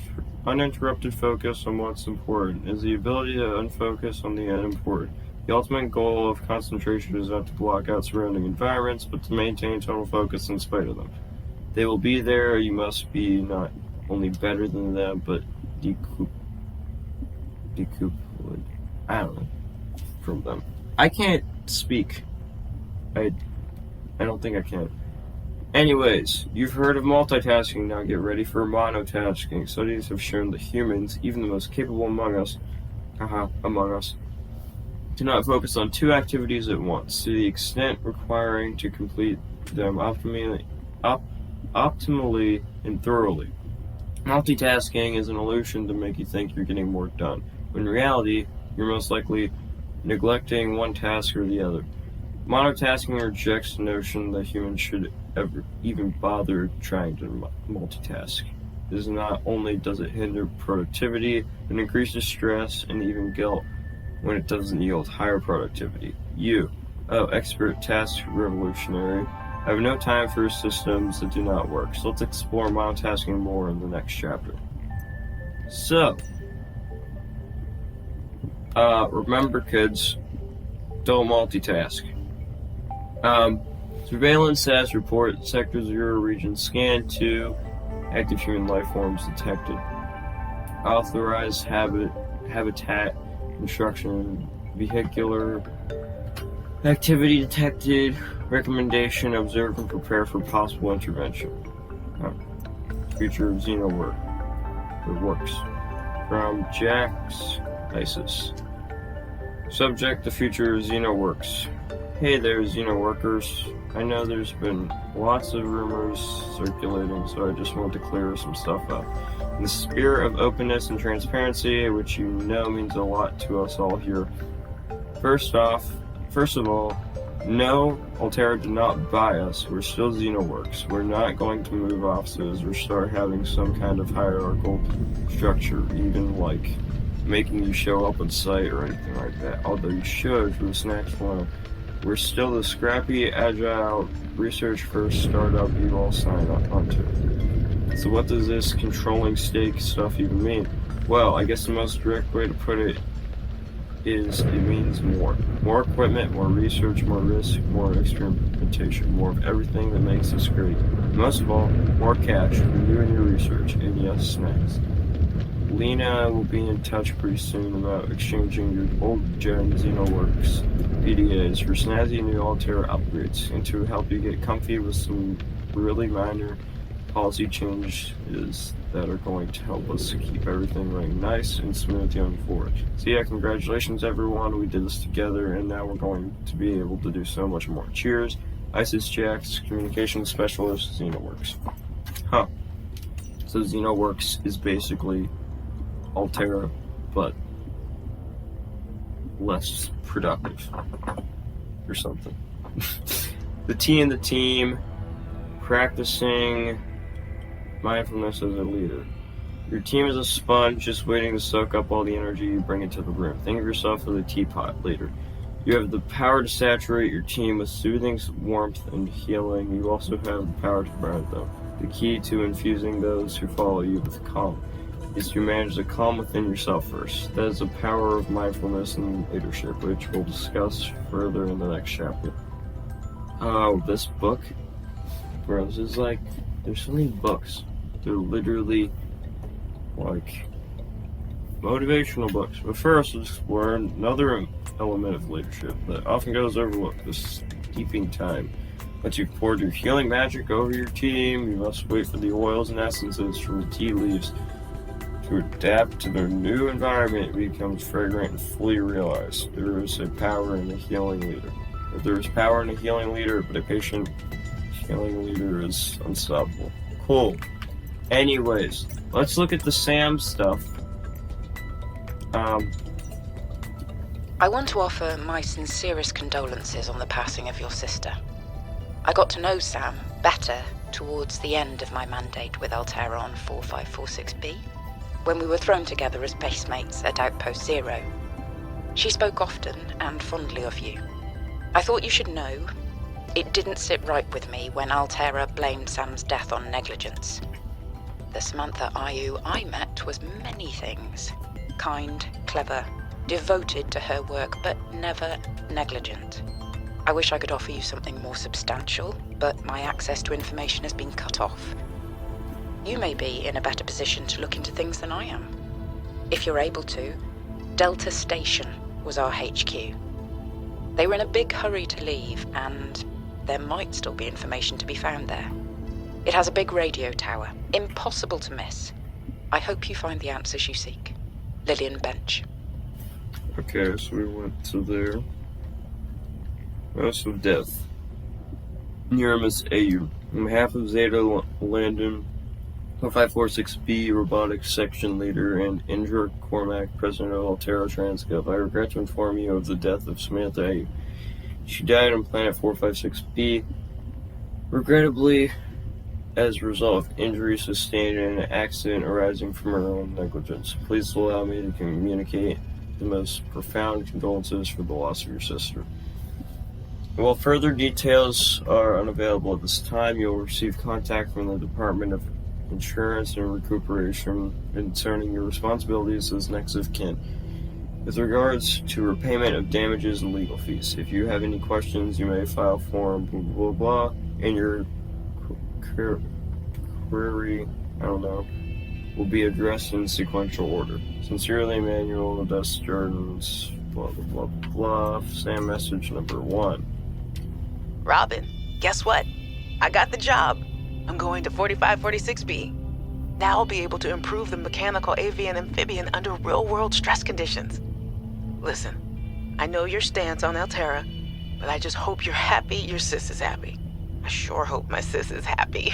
uninterrupted focus on what's important is the ability to unfocus on the unimportant. The ultimate goal of concentration is not to block out surrounding environments, but to maintain total focus in spite of them. They will be there, you must be not only better than them, but decupled, I don't know, from them. I can't speak. I don't think I can. Anyways, you've heard of multitasking, now get ready for monotasking. Studies have shown that humans, even the most capable among us, do not focus on 2 activities at once, to the extent requiring to complete them optimally and thoroughly. Multitasking is an illusion to make you think you're getting more done, when in reality, you're most likely neglecting one task or the other. Monotasking rejects the notion that humans should ever even bother trying to multitask. This not only does it hinder productivity, it increases stress and even guilt when it doesn't yield higher productivity. Expert task revolutionary. I have no time for systems that do not work, so let's explore monotasking more in the next chapter. So, remember kids, don't multitask. Surveillance SAS report, Sector 0 region scan 2, active human life forms detected. Authorized habitat construction, vehicular activity detected, recommendation, observe and prepare for possible intervention. Future of Xenowork, it works. From Jax, ISIS. Subject, the future of Xenoworks. Hey there, Xenoworkers. I know there's been lots of rumors circulating, so I just want to clear some stuff up. In the spirit of openness and transparency, which you know means a lot to us all here. First of all, no, Altera did not buy us. We're still Xenoworks. We're not going to move offices or start having some kind of hierarchical structure, even like making you show up on site or anything like that. Although you should for the snacks plan. We're still the scrappy, agile, research-first startup you all signed up onto. So what does this controlling stake stuff even mean? Well, I guess the most direct way to put it is it means more. More equipment, more research, more risk, more experimentation, more of everything that makes us great. Most of all, more cash for you and your research, and yes, snacks. Lena will be in touch pretty soon about exchanging your old-gen Xenoworks PDAs for snazzy new Altera upgrades, and to help you get comfy with some really minor policy changes that are going to help us keep everything running nice and smooth going forward. So yeah, congratulations everyone, we did this together, and now we're going to be able to do so much more. Cheers, ISIS Jax, Communications Specialist, Xenoworks. So Xenoworks is basically Altera, but less productive or something. The T in the team, practicing mindfulness as a leader. Your team is a sponge just waiting to soak up all the energy you bring into the room. Think of yourself as a teapot leader. You have the power to saturate your team with soothing warmth and healing. You also have the power to burn them. The key to infusing those who follow you with calm is to manage the calm within yourself first. That is the power of mindfulness and leadership, which we'll discuss further in the next chapter. Oh, this book? Bro, this is like, there's so many books. They're literally, like, motivational books. But first, we'll explore another element of leadership that often goes overlooked, the steeping time. Once you've poured your healing magic over your team, you must wait for the oils and essences from the tea leaves to adapt to their new environment. It becomes fragrant and fully realized. There is a power in a healing leader. There is power in a healing leader, but a patient healing leader is unstoppable. Cool. Anyways, let's look at the Sam stuff. I want to offer my sincerest condolences on the passing of your sister. I got to know Sam better towards the end of my mandate with Altera on 4546B, when we were thrown together as basemates at Outpost Zero. She spoke often and fondly of you. I thought you should know, it didn't sit right with me when Altera blamed Sam's death on negligence. The Samantha Ayu I met was many things. Kind, clever, devoted to her work, but never negligent. I wish I could offer you something more substantial, but my access to information has been cut off. You may be in a better position to look into things than I am. If you're able to, Delta Station was our HQ. They were in a big hurry to leave, and there might still be information to be found there. It has a big radio tower, impossible to miss. I hope you find the answers you seek. Lillian Bench. Okay, so we went to there. So death. Nearmus AU. On behalf of Zeta Landon, 4546B Robotics Section Leader, and Indra Cormac, President of Altera Transgov, I regret to inform you of the death of Samantha AU. She died on Planet 456B, regrettably as a result of injuries sustained in an accident arising from her own negligence. Please allow me to communicate the most profound condolences for the loss of your sister. While further details are unavailable at this time, you'll receive contact from the Department of Insurance and Recuperation concerning your responsibilities as next of kin with regards to repayment of damages and legal fees. If you have any questions, you may file form blah blah blah, and your query, will be addressed in sequential order. Sincerely, Emmanuel Dust Jordan's blah blah blah blah. Sam message number 1. Robin, guess what? I got the job. I'm going to 4546B. Now I'll be able to improve the mechanical avian amphibian under real-world stress conditions. Listen, I know your stance on Altera, but I just hope you're happy your sis is happy. I sure hope my sis is happy.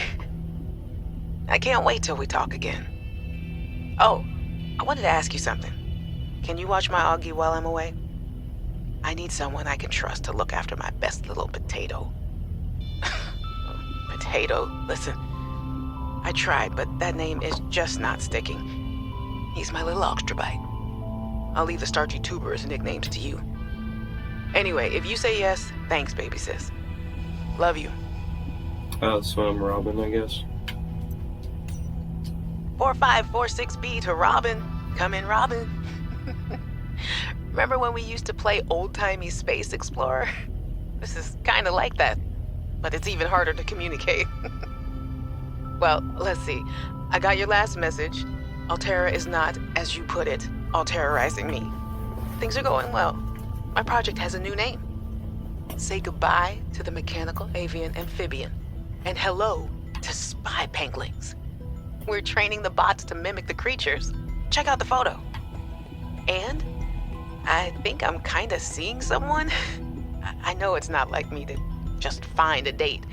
I can't wait till we talk again. Oh, I wanted to ask you something. Can you watch my Augie while I'm away? I need someone I can trust to look after my best little potato. Potato, listen. I tried, but that name is just not sticking. He's my little Oxtrabite. I'll leave the starchy tuber as nicknames to you. Anyway, if you say yes, thanks, baby sis. Love you. So I'm Robin, I guess. 4546B to Robin. Come in, Robin. Remember when we used to play old-timey Space Explorer? This is kind of like that, but it's even harder to communicate. Well, let's see. I got your last message. Altera is not, as you put it, alterizing me. Things are going well. My project has a new name. Say goodbye to the mechanical avian amphibian, and hello to spy penguins. We're training the bots to mimic the creatures. Check out the photo. And I think I'm kind of seeing someone. I know it's not like me to just find a date,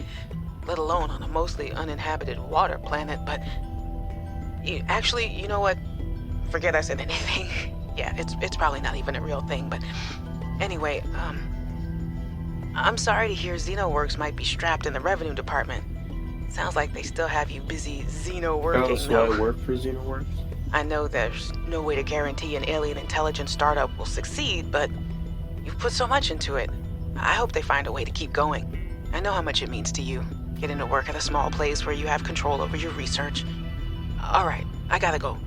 let alone on a mostly uninhabited water planet, but you know what? Forget I said anything. Yeah, it's probably not even a real thing, but anyway, I'm sorry to hear Xenoworks might be strapped in the revenue department. Sounds like they still have you busy Xeno working. So I work for Xenoworks? I know there's no way to guarantee an alien intelligence startup will succeed, but You've put so much into it. I hope they find a way to keep going. I know how much it means to you, getting to work at a small place where you have control over your research. All right, I gotta go.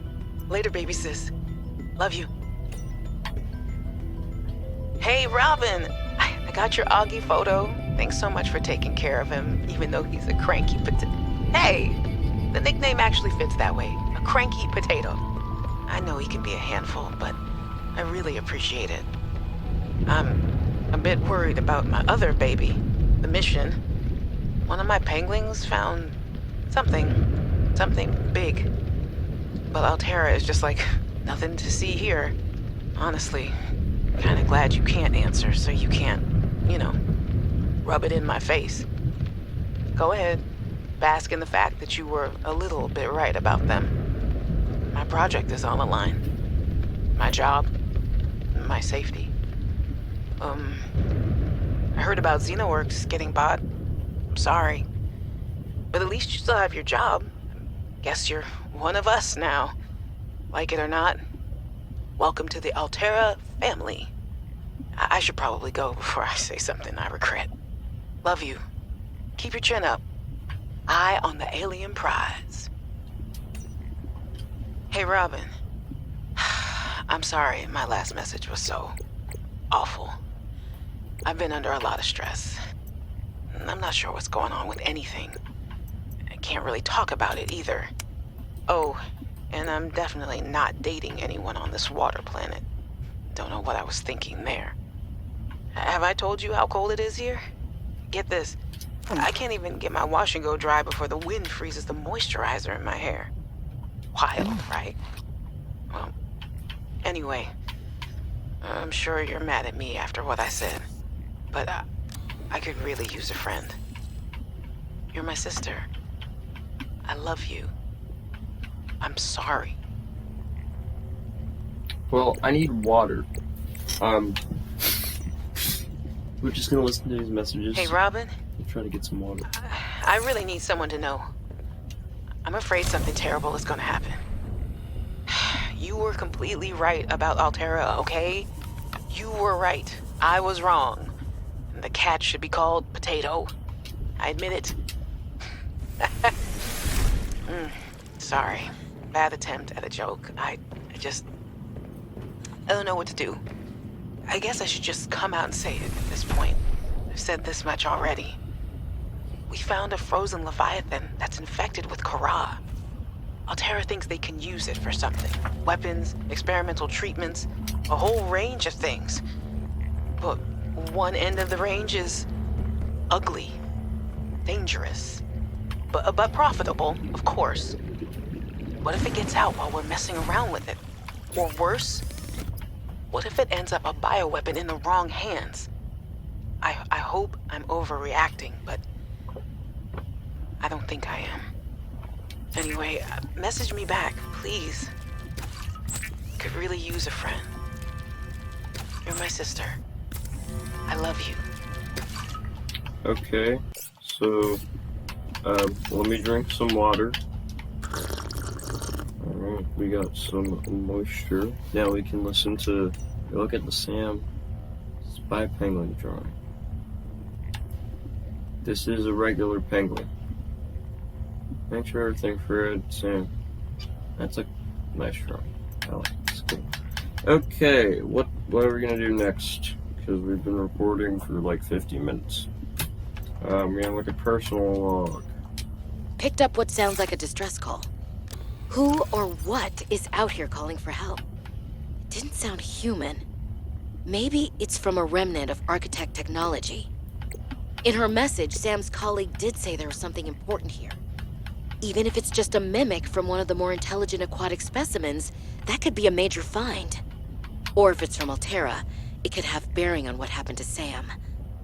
Later, baby sis. Love you. Hey, Robin! I got your Augie photo. Thanks so much for taking care of him, even though he's a cranky potato. Hey! The nickname actually fits that way. A cranky potato. I know he can be a handful, but I really appreciate it. I'm a bit worried about my other baby, the mission. One of my penguins found something big. But Altera is just like nothing to see here. Honestly, kinda glad you can't answer so you can't, rub it in my face. Go ahead, bask in the fact that you were a little bit right about them. My project is on the line. My job, my safety. I heard about Xenoworks getting bought. I'm sorry. But at least you still have your job. Guess you're one of us now. Like it or not, welcome to the Altera family. I should probably go before I say something I regret. Love you. Keep your chin up. Eye on the alien prize. Hey, Robin. I'm sorry my last message was so awful. I've been under a lot of stress. I'm not sure what's going on with anything. I can't really talk about it either. Oh, and I'm definitely not dating anyone on this water planet. Don't know what I was thinking there. Have I told you how cold it is here? Get this. I can't even get my wash and go dry before the wind freezes the moisturizer in my hair. Wild, right? Well, anyway, I'm sure you're mad at me after what I said, but I could really use a friend. You're my sister. I love you. I'm sorry. Well, I need water. We're just gonna listen to these messages. Hey, Robin? And try to get some water. I really need someone to know. I'm afraid something terrible is gonna happen. You were completely right about Altera, okay? You were right. I was wrong. The cat should be called Potato. I admit it. Sorry. Bad attempt at a joke. I don't know what to do. I guess I should just come out and say it at this point. I've said this much already. We found a frozen Leviathan that's infected with Kara. Altera thinks they can use it for something. Weapons, experimental treatments, a whole range of things. But one end of the range is ugly, dangerous, but profitable, of course. What if it gets out while we're messing around with it? Or worse, what if it ends up a bioweapon in the wrong hands? I hope I'm overreacting, but I don't think I am. Anyway, message me back, please. Could really use a friend. You're my sister. I love you. Okay, so, let me drink some water. Alright, we got some moisture. Now we can look at the Sam Spy Penguin drawing. This is a regular penguin. Make sure everything for Sam. That's a nice drawing. I like it. It's cool. Okay, what are we gonna do next? Because we've been recording for like 50 minutes. We're gonna look at personal log. Picked up what sounds like a distress call. Who or what is out here calling for help? It didn't sound human. Maybe it's from a remnant of architect technology. In her message, Sam's colleague did say there was something important here. Even if it's just a mimic from one of the more intelligent aquatic specimens, that could be a major find. Or if it's from Altera, it could have bearing on what happened to Sam.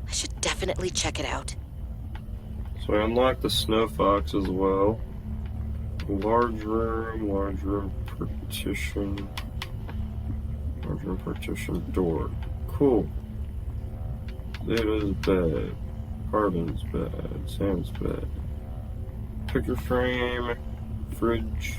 I should definitely check it out. So I unlocked the snow fox as well. Large room partition door. Cool. Zeta's bed. Carbon's bed. Sam's bed. Picture frame. Fridge.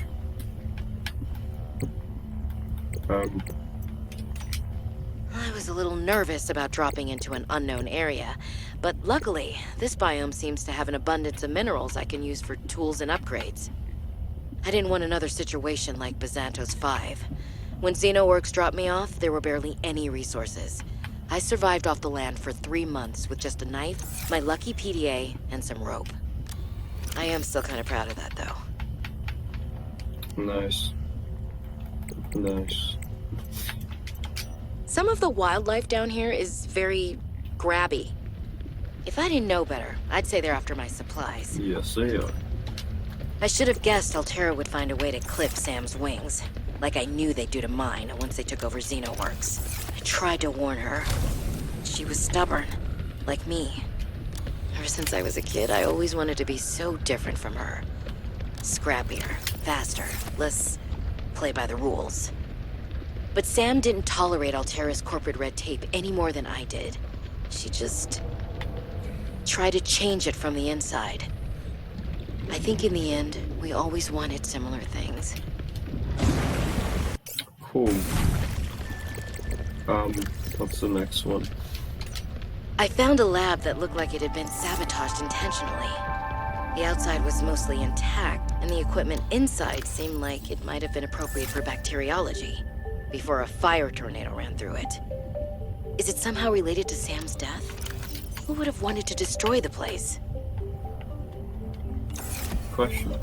I was a little nervous about dropping into an unknown area, but luckily, this biome seems to have an abundance of minerals I can use for tools and upgrades. I didn't want another situation like Bazantos 5. When Xenoworks dropped me off, there were barely any resources. I survived off the land for 3 months with just a knife, my lucky PDA, and some rope. I am still kind of proud of that, though. Nice. Nice. Some of the wildlife down here is very grabby. If I didn't know better, I'd say they're after my supplies. Yes, they are. I should have guessed Altera would find a way to clip Sam's wings, like I knew they'd do to mine once they took over Xenoworks. I tried to warn her. She was stubborn, like me. Ever since I was a kid, I always wanted to be so different from her. Scrappier, faster, less play by the rules. But Sam didn't tolerate Altera's corporate red tape any more than I did. She just tried to change it from the inside. I think in the end, we always wanted similar things. Cool. What's the next one? I found a lab that looked like it had been sabotaged intentionally. The outside was mostly intact, and the equipment inside seemed like it might have been appropriate for bacteriology, before a fire tornado ran through it. Is it somehow related to Sam's death? Who would have wanted to destroy the place? Question.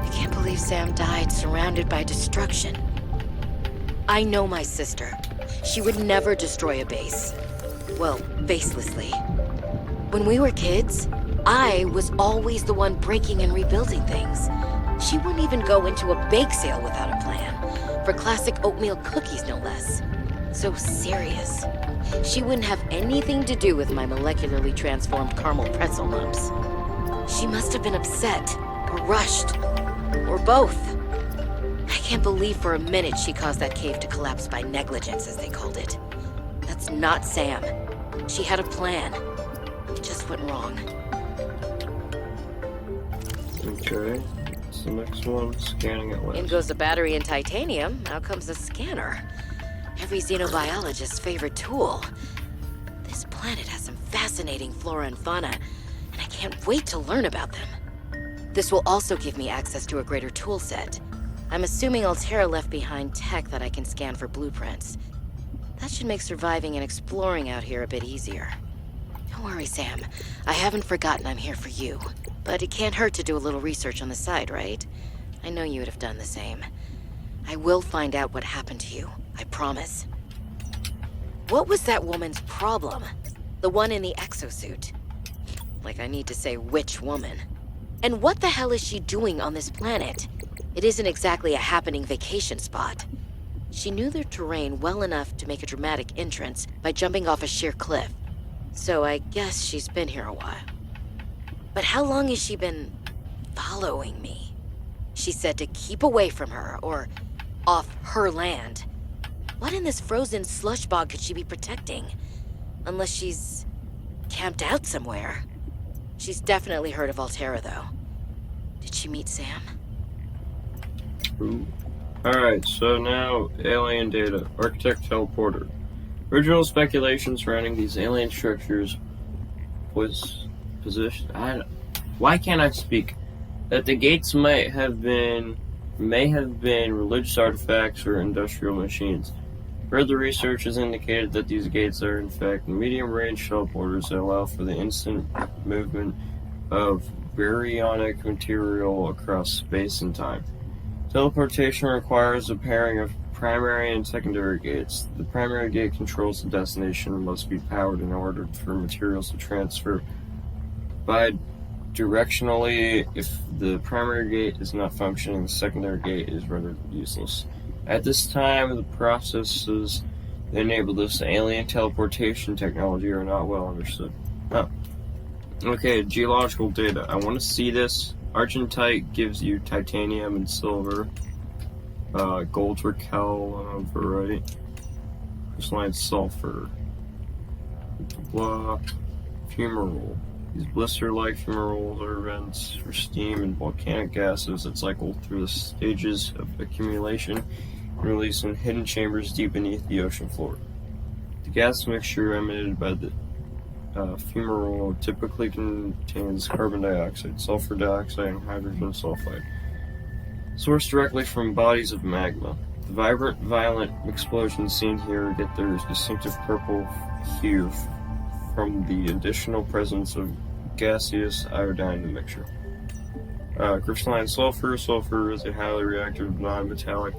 I can't believe Sam died surrounded by destruction. I know my sister. She would never destroy a base. Well, baselessly. When we were kids, I was always the one breaking and rebuilding things. She wouldn't even go into a bake sale without a plan. For classic oatmeal cookies, no less. So serious. She wouldn't have anything to do with my molecularly transformed caramel pretzel lumps. She must have been upset, or rushed, or both. I can't believe for a minute she caused that cave to collapse by negligence, as they called it. That's not Sam. She had a plan. It just went wrong. Okay. What's the next one? Scanning at last. In goes the battery and titanium, out comes the scanner. Every xenobiologist's favorite tool. This planet has some fascinating flora and fauna, and I can't wait to learn about them. This will also give me access to a greater tool set. I'm assuming Altera left behind tech that I can scan for blueprints. That should make surviving and exploring out here a bit easier. Don't worry, Sam. I haven't forgotten I'm here for you. But it can't hurt to do a little research on the side, right? I know you would have done the same. I will find out what happened to you. I promise. What was that woman's problem? The one in the exosuit. Like I need to say which woman. And what the hell is she doing on this planet? It isn't exactly a happening vacation spot. She knew the terrain well enough to make a dramatic entrance by jumping off a sheer cliff. So I guess she's been here a while. But how long has she been following me? She said to keep away from her, or off her land. What in this frozen slush bog could she be protecting? Unless she's camped out somewhere. She's definitely heard of Altera, though. Did she meet Sam? Ooh. Alright, so now alien data. Architect teleporter. Original speculation surrounding these alien structures was positioned. Why can't I speak? That the gates may have been religious artifacts or industrial machines. Further research has indicated that these gates are in fact medium-range teleporters that allow for the instant movement of baryonic material across space and time. Teleportation requires a pairing of primary and secondary gates. The primary gate controls the destination and must be powered in order for materials to transfer bidirectionally. If the primary gate is not functioning, the secondary gate is rendered useless. At this time, the processes that enable this alien teleportation technology are not well understood. Oh. Okay, geological data. I want to see this. Argentite gives you titanium and silver. Gold's Raquel, right? Crystalline sulfur. Blah. Fumarole. These blister-like fumaroles are vents for steam and volcanic gases that cycle through the stages of accumulation released in hidden chambers deep beneath the ocean floor. The gas mixture emitted by the fumarole typically contains carbon dioxide, sulfur dioxide, and hydrogen sulfide, sourced directly from bodies of magma. The violent explosions seen here get their distinctive purple hue from the additional presence of gaseous iodine in the mixture. Crystalline sulfur. Sulfur is a highly reactive, non-metallic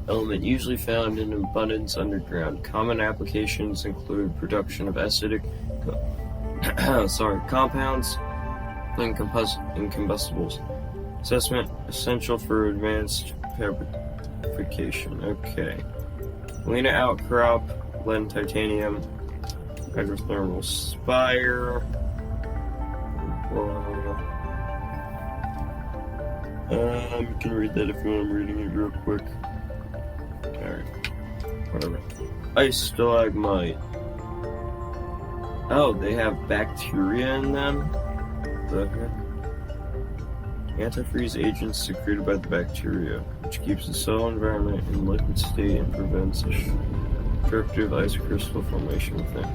element usually found in abundance underground. Common applications include production of acidic compounds and combustibles. Assessment essential for advanced fabrication. Okay. Galena outcrop, lead and titanium, hydrothermal spire. You can read that if you want. I'm reading it real quick. Alright. Whatever. Ice stalagmite. Oh, they have bacteria in them? The heck? Antifreeze agents secreted by the bacteria, which keeps the cell environment in liquid state and prevents destructive ice crystal formation within.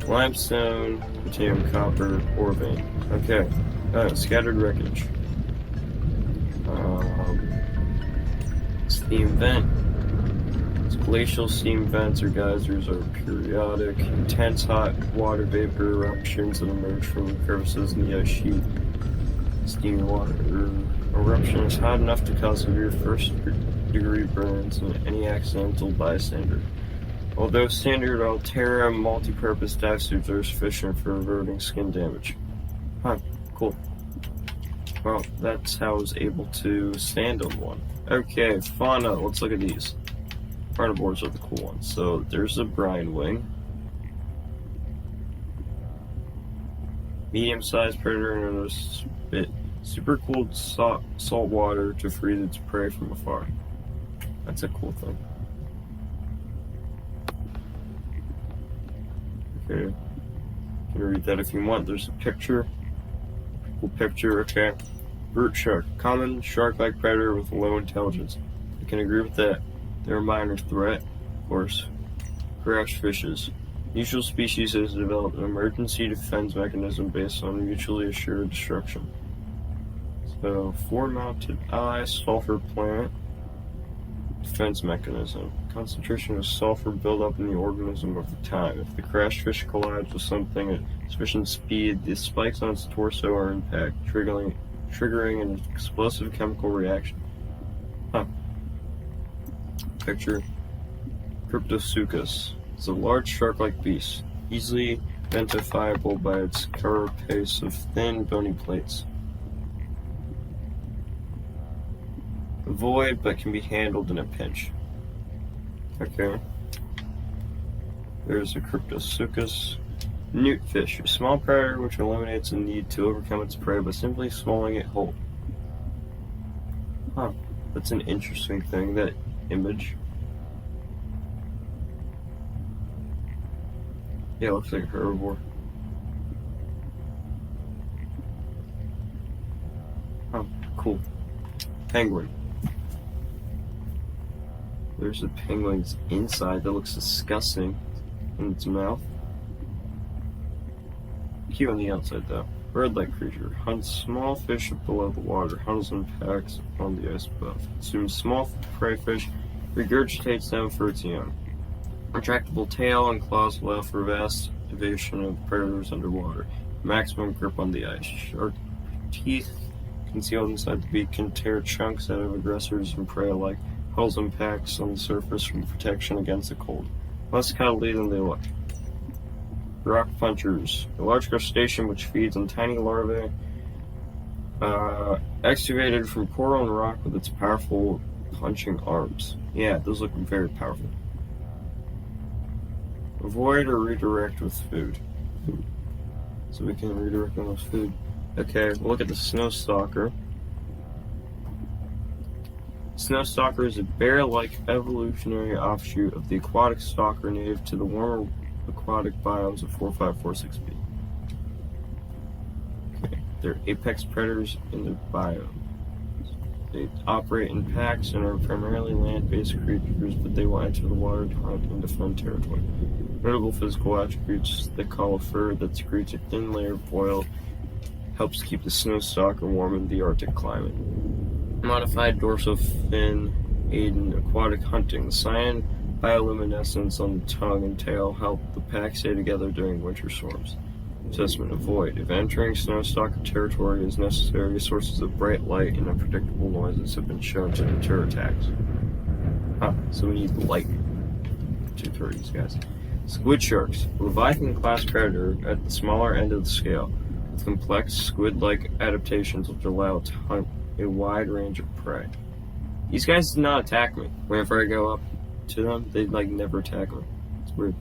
Limestone, potassium, copper, ore vein. Okay. Scattered wreckage. Steam vent. Glacial steam vents or geysers are periodic, intense hot water vapor eruptions that emerge from crevices in the ice sheet. Steam water eruption is hot enough to cause severe first-degree burns in any accidental bystander. Although standard Altera multi-purpose dive suits are sufficient for averting skin damage. Huh, cool. Well, that's how I was able to stand on one. Okay, fauna, let's look at these. Carnivores are the cool ones. So, there's a brine wing. Medium-sized predator known as spit. Supercooled salt water to freeze its prey from afar. That's a cool thing. Okay. You can read that if you want. There's a picture. Cool picture, okay. Brute shark. Common shark-like predator with low intelligence. I can agree with that. They're a minor threat, of course. Crash fishes. Usual species has developed an emergency defense mechanism based on mutually assured destruction. So, four-mounted eye, sulfur plant, defense mechanism. Concentration of sulfur build up in the organism over time. If the crash fish collides with something at sufficient speed, the spikes on its torso are impact, triggering an explosive chemical reaction. Huh. Picture. Cryptosuchus. It's a large shark-like beast, easily identifiable by its carapace of thin, bony plates. Avoid, but can be handled in a pinch. Okay. There's a Cryptosuchus. Newtfish, a small predator which eliminates the need to overcome its prey by simply swallowing it whole. Huh. That's an interesting thing, that image. Yeah, it looks like a herbivore. Oh, cool. Penguin. There's a penguin's inside that looks disgusting in its mouth. Cute on the outside though. Bird-like creature. Hunts small fish up below the water. Huddles in packs on the ice above. Consumes small prey fish. Regurgitates them for its young. Retractable tail and claws allow for vast evasion of predators underwater. Maximum grip on the ice. Shark teeth concealed inside the beak can tear chunks out of aggressors and prey alike. Huddles and packs on the surface for protection against the cold. Less cuddly than they look. Rock punchers. A large crustacean which feeds on tiny larvae excavated from coral and rock with its powerful punching arms. Yeah, those look very powerful. Avoid or redirect with food. So we can redirect them with food. Okay, we'll look at the snowstalker. Snowstalker is a bear-like evolutionary offshoot of the aquatic stalker native to the warmer aquatic biomes of 4546b. Okay, they're apex predators in the biome. They operate in packs and are primarily land-based creatures, but they will enter the water to hunt and defend territory. Notable physical attributes: they call a fur that secretes a thin layer of oil, helps keep the snow stalker warm in the Arctic climate. Modified dorsal fin aid in aquatic hunting. The cyan bioluminescence on the tongue and tail help the pack stay together during winter storms. Assessment: avoid. If entering snow stalker territory is necessary, sources of bright light and unpredictable noises have been shown to deter attacks. So we need light to deter these guys. Squid sharks. Leviathan-class predator at the smaller end of the scale, with complex squid-like adaptations which allow it to hunt a wide range of prey. These guys do not attack me. Whenever I go up to them, they never attack me. It's weird.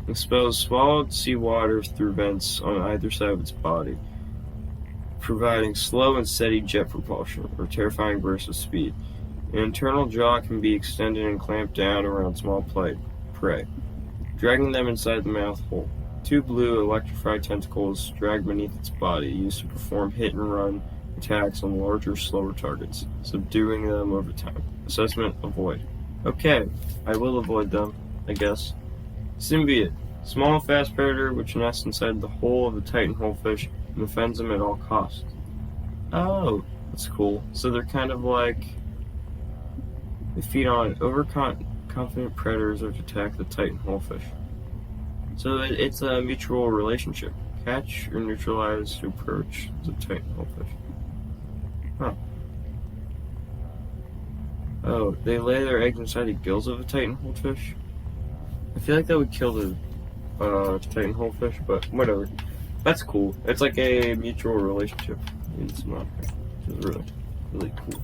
Expels swallowed seawater through vents on either side of its body, providing slow and steady jet propulsion, or terrifying bursts of speed. An internal jaw can be extended and clamped down around small prey, dragging them inside the mouth hole. Two blue electrified tentacles drag beneath its body, used to perform hit-and-run attacks on larger, slower targets, subduing them over time. Assessment: avoid. Okay, I will avoid them, I guess. Symbiote. Small, fast predator which nests inside the hull of the Titan holefish and defends them at all costs. Oh, that's cool. So they're kind of like... they feed on overconfident predators which attack the Titan holefish. So it's a mutual relationship. Catch or neutralize to approach the Titan holefish. Huh. Oh, they lay their eggs inside the gills of a Titan holefish? I feel like that would kill the Titan holefish, but whatever. That's cool. It's like a mutual relationship in Subnautica, which is really, really cool.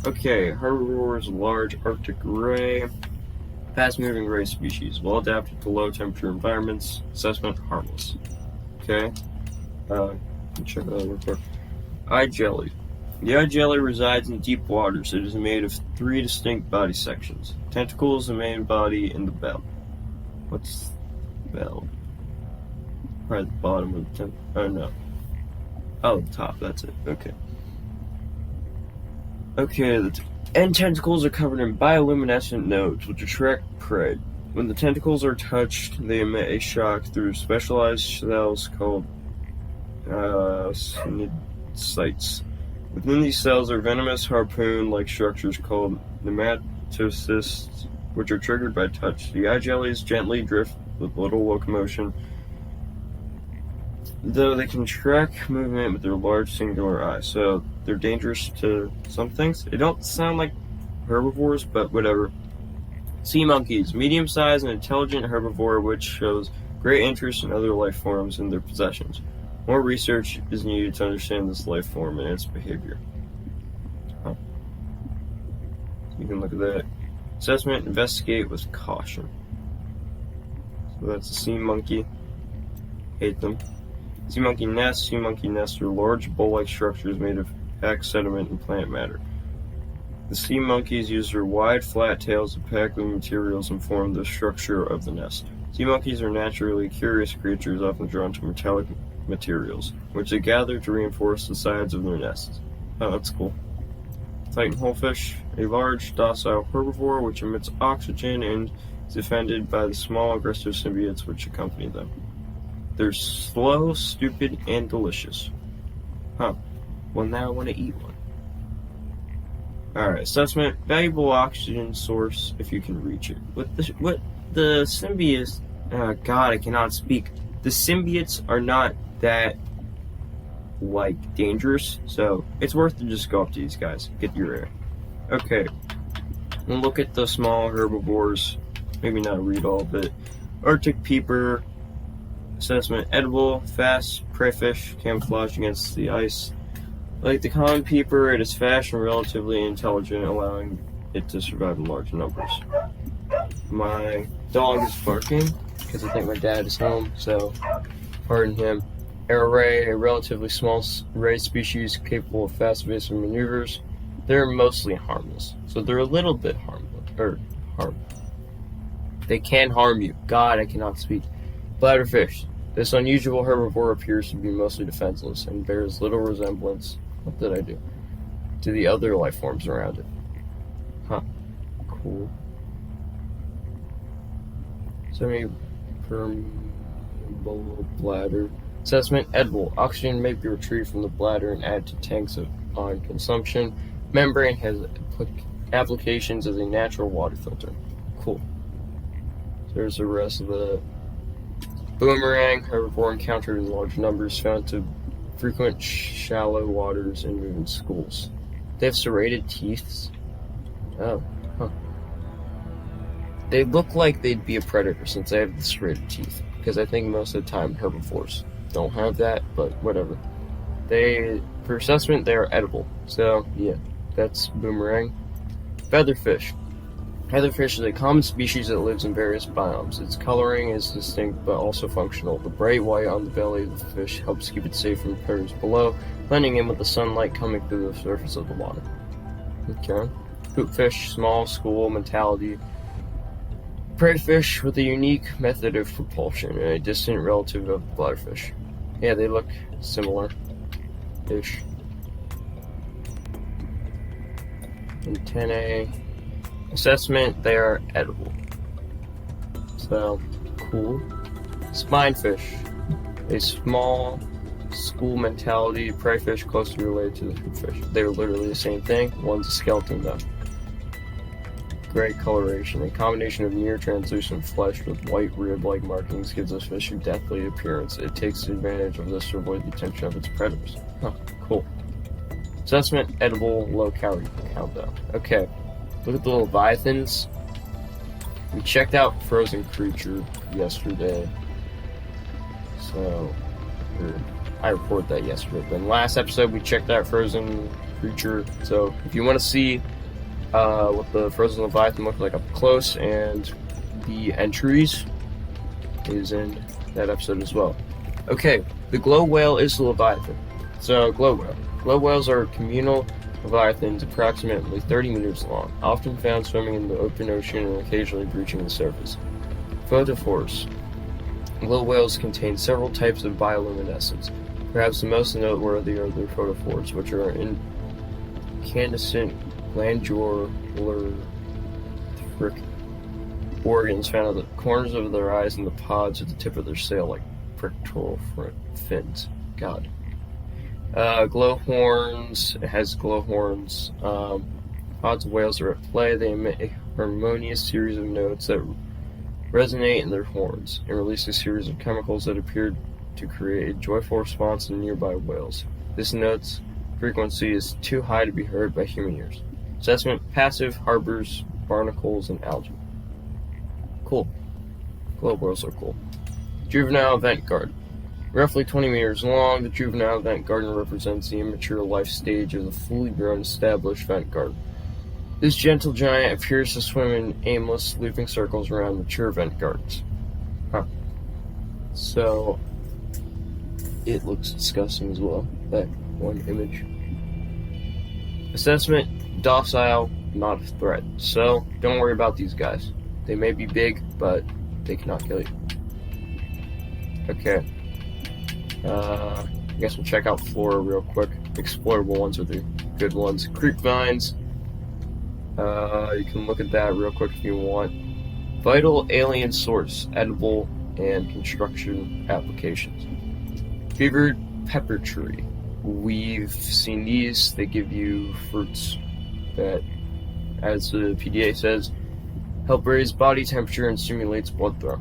Okay, herbivores, large Arctic ray. Fast-moving ray species, well adapted to low-temperature environments. Assessment: harmless. Okay. Check that out real quick. Eye jelly. The eye jelly resides in deep waters. It is made of 3 distinct body sections: tentacles, the main body, and the bell. What's the bell? Probably the bottom of the tentacle. Oh no. Oh, the top. That's it. Okay. Okay, the end tentacles are covered in bioluminescent nodes, which attract prey. When the tentacles are touched, they emit a shock through specialized cells called sites. Within these cells are venomous harpoon-like structures called nematocysts, which are triggered by touch. The eye jellies gently drift with little locomotion, though they can track movement with their large singular eyes, so they're dangerous to some things. They don't sound like herbivores, but whatever. Sea monkeys, medium-sized and intelligent herbivore which shows great interest in other life forms and their possessions. More research is needed to understand this life form and its behavior. Huh. You can look at that. Assessment: investigate with caution. So that's a sea monkey. Hate them. Sea monkey nests. Sea monkey nests are large bowl-like structures made of packed sediment and plant matter. The sea monkeys use their wide, flat tails to pack the materials and form the structure of the nest. Sea monkeys are naturally curious creatures, often drawn to metallic materials, which they gather to reinforce the sides of their nests. Oh, that's cool. Titan holefish, a large, docile herbivore which emits oxygen and is defended by the small, aggressive symbiotes which accompany them. They're slow, stupid, and delicious. Huh. Well, now I want to eat one. Alright, assessment: valuable oxygen source if you can reach it. What the symbiotes... Oh god, I cannot speak. The symbiotes are not that, dangerous, so it's worth to just go up to these guys. Get your air. Okay. We'll look at the small herbivores. Maybe not read all of it. Arctic peeper. Assessment: edible, fast prey fish, camouflage against the ice. Like the common peeper, it is fast and relatively intelligent, allowing it to survive in large numbers. My dog is barking because I think my dad is home, so pardon him. Arrow ray, a relatively small ray species capable of fast evasive maneuvers. They're mostly harmless, so they're a little bit harmful. They can harm you. God, I cannot speak. Bladderfish. This unusual herbivore appears to be mostly defenseless and bears little resemblance. What did I do? to the other life forms around it. Huh. Cool. Semi-permeable bladder. Assessment: edible. Oxygen may be retrieved from the bladder and added to tanks upon consumption. Membrane has applications as a natural water filter. Cool. There's the rest of the boomerang, herbivore encountered in large numbers, found to frequent shallow waters and move in schools. They have serrated teeth. Oh, huh. They look like they'd be a predator since they have the serrated teeth, because I think most of the time herbivores don't have that, but whatever. For assessment, they are edible. So, yeah, that's boomerang. Featherfish. Featherfish is a common species that lives in various biomes. Its coloring is distinct but also functional. The bright white on the belly of the fish helps keep it safe from predators below, blending in with the sunlight coming through the surface of the water. Okay. Hoopfish, small, school mentality. Prey fish with a unique method of propulsion and a distant relative of the bladderfish. Yeah, they look similar-ish. Antennae. Assessment, they are edible. So, cool. Spinefish. A small, school mentality prey fish closely related to the hoopfish. They are literally the same thing. One's a skeleton though. Gray coloration. A combination of near translucent flesh with white rib-like markings gives this fish a deathly appearance. It takes advantage of this to avoid the attention of its predators. Huh, cool. Assessment, edible, low calorie count though. Okay. Look at the leviathans. We checked out Frozen Creature yesterday. So, I reported that yesterday. Then last episode we checked out Frozen Creature. So if you want to see what the Frozen Leviathan looked like up close and the entries is in that episode as well. Okay, the glow whale is the Leviathan. So, glow whale. Glow whales are communal leviathans approximately 30 meters long, often found swimming in the open ocean and occasionally breaching the surface. Photophores. Glow whales contain several types of bioluminescence. Perhaps the most noteworthy are their photophores, which are incandescent glandular organs found at the corners of their eyes and the pods at the tip of their sail, like pectoral fins. God. Glowhorns. It has glowhorns. Pods of whales are at play. They emit a harmonious series of notes that resonate in their horns and release a series of chemicals that appear to create a joyful response in nearby whales. This note's frequency is too high to be heard by human ears. Assessment: passive, harbors barnacles and algae. Cool. Glow whales are cool. Juvenile vent guard. Roughly 20 meters long, the juvenile vent garden represents the immature life stage of the fully grown established vent garden. This gentle giant appears to swim in aimless, looping circles around mature vent gardens. Huh. So, it looks disgusting as well, that one image. Assessment: docile, not a threat. So, don't worry about these guys. They may be big, but they cannot kill you. Okay. I guess we'll check out flora real quick. Explorable ones are the good ones. Creek vines. You can look at that real quick if you want. Vital alien source, edible, and construction applications. Fevered pepper tree. We've seen these. They give you fruits that, as the PDA says, help raise body temperature and stimulates blood flow.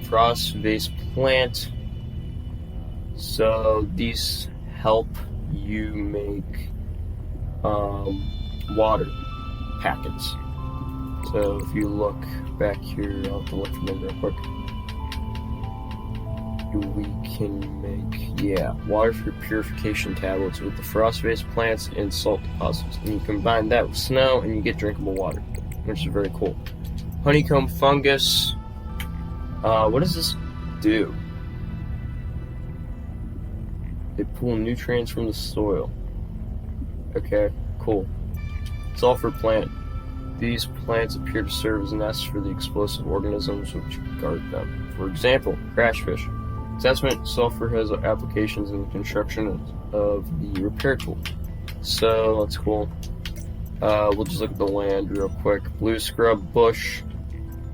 Frost vase plant. So these help you make water packets. So if you look back here, I'll have to look for them real quick. We can make, water purification tablets with the frost vase plants and salt deposits. And you combine that with snow and you get drinkable water, which is very cool. Honeycomb fungus. What does this do? They pull nutrients from the soil. Okay, cool. Sulfur plant. These plants appear to serve as nests for the explosive organisms which guard them. For example, crashfish. Assessment software has applications in the construction of the repair tool. So that's cool. We'll just look at the land real quick. Blue scrub bush.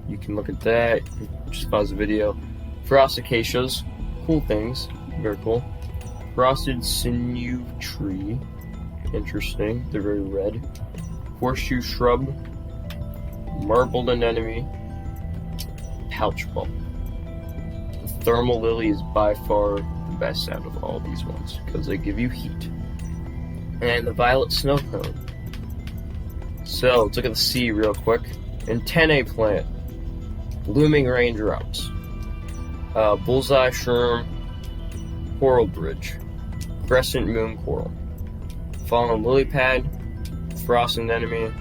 You can look at that. Just pause the video. Frost acacias. Cool things. Very cool. Frosted sinew tree. Interesting. They're very red. Horseshoe shrub. Marbled anemone. Pouch bulb. The thermal lily is by far the best out of all these ones because they give you heat. And the violet snow cone. So let's look at the sea real quick. Antennae plant. Blooming raindrops. Bullseye shroom. Coral bridge. Crescent moon coral. Fallen lily pad. Frost anemone.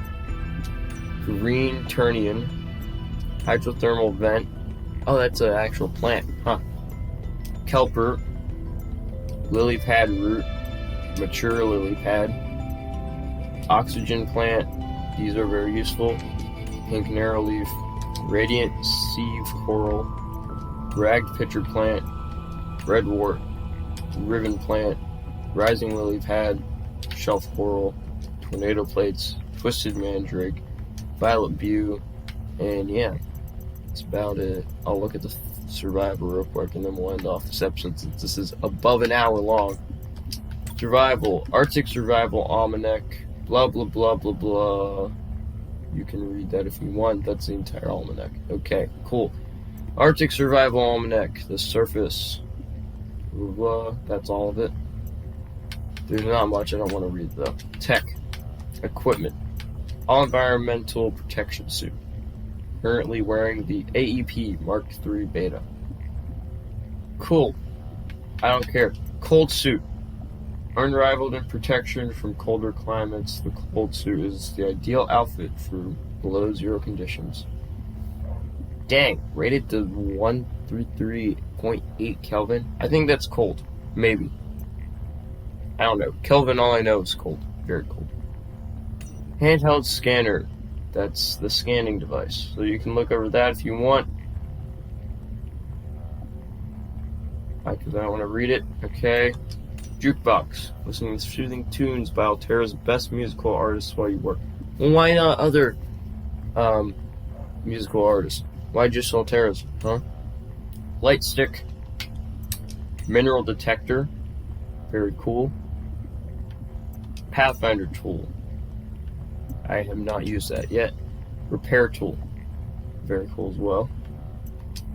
Green turnian. Hydrothermal vent. Oh, that's an actual plant. Huh. Kelp root. Lily pad root. Mature lily pad. Oxygen plant. These are very useful. Pink narrow leaf. Radiant sieve coral. Ragged pitcher plant. Redwort. Ribbon plant. Rising lily pad. Shelf coral. Tornado plates. Twisted mandrake. Violet bew. And yeah, that's about it. I'll look at the survival real quick and then we'll end off this episode since this is above an hour long. Survival. Arctic Survival Almanac. Blah blah blah blah blah. You can read that if you want. That's the entire almanac. Okay, cool. Arctic Survival Almanac. The surface. Blah, that's all of it. There's not much I don't want to read though. Tech. Equipment. All environmental protection suit. Currently wearing the AEP Mark III Beta. Cool. I don't care. Cold suit. Unrivaled in protection from colder climates, the cold suit is the ideal outfit for below zero conditions. Dang, rated to 133.8 Kelvin? I think that's cold. Maybe. I don't know. Kelvin, all I know is cold. Very cold. Handheld scanner. That's the scanning device. So you can look over that if you want. Because I don't want to read it. Okay. Jukebox. Listening to soothing tunes by Altera's best musical artists while you work. Well, why not other musical artists? Why just Altera's? Huh? Light stick. Mineral detector. Very cool. Pathfinder tool. I have not used that yet. Repair tool. Very cool as well.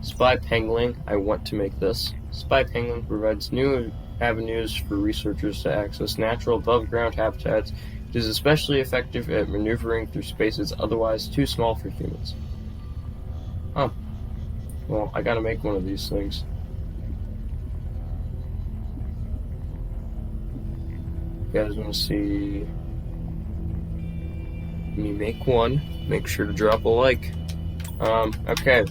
Spy pangolin. I want to make this. Spy pangolin provides new avenues for researchers to access natural above-ground habitats. It is especially effective at maneuvering through spaces otherwise too small for humans. Huh. Well, I gotta make one of these things. You guys want to see me make one? Make sure to drop a like. Okay.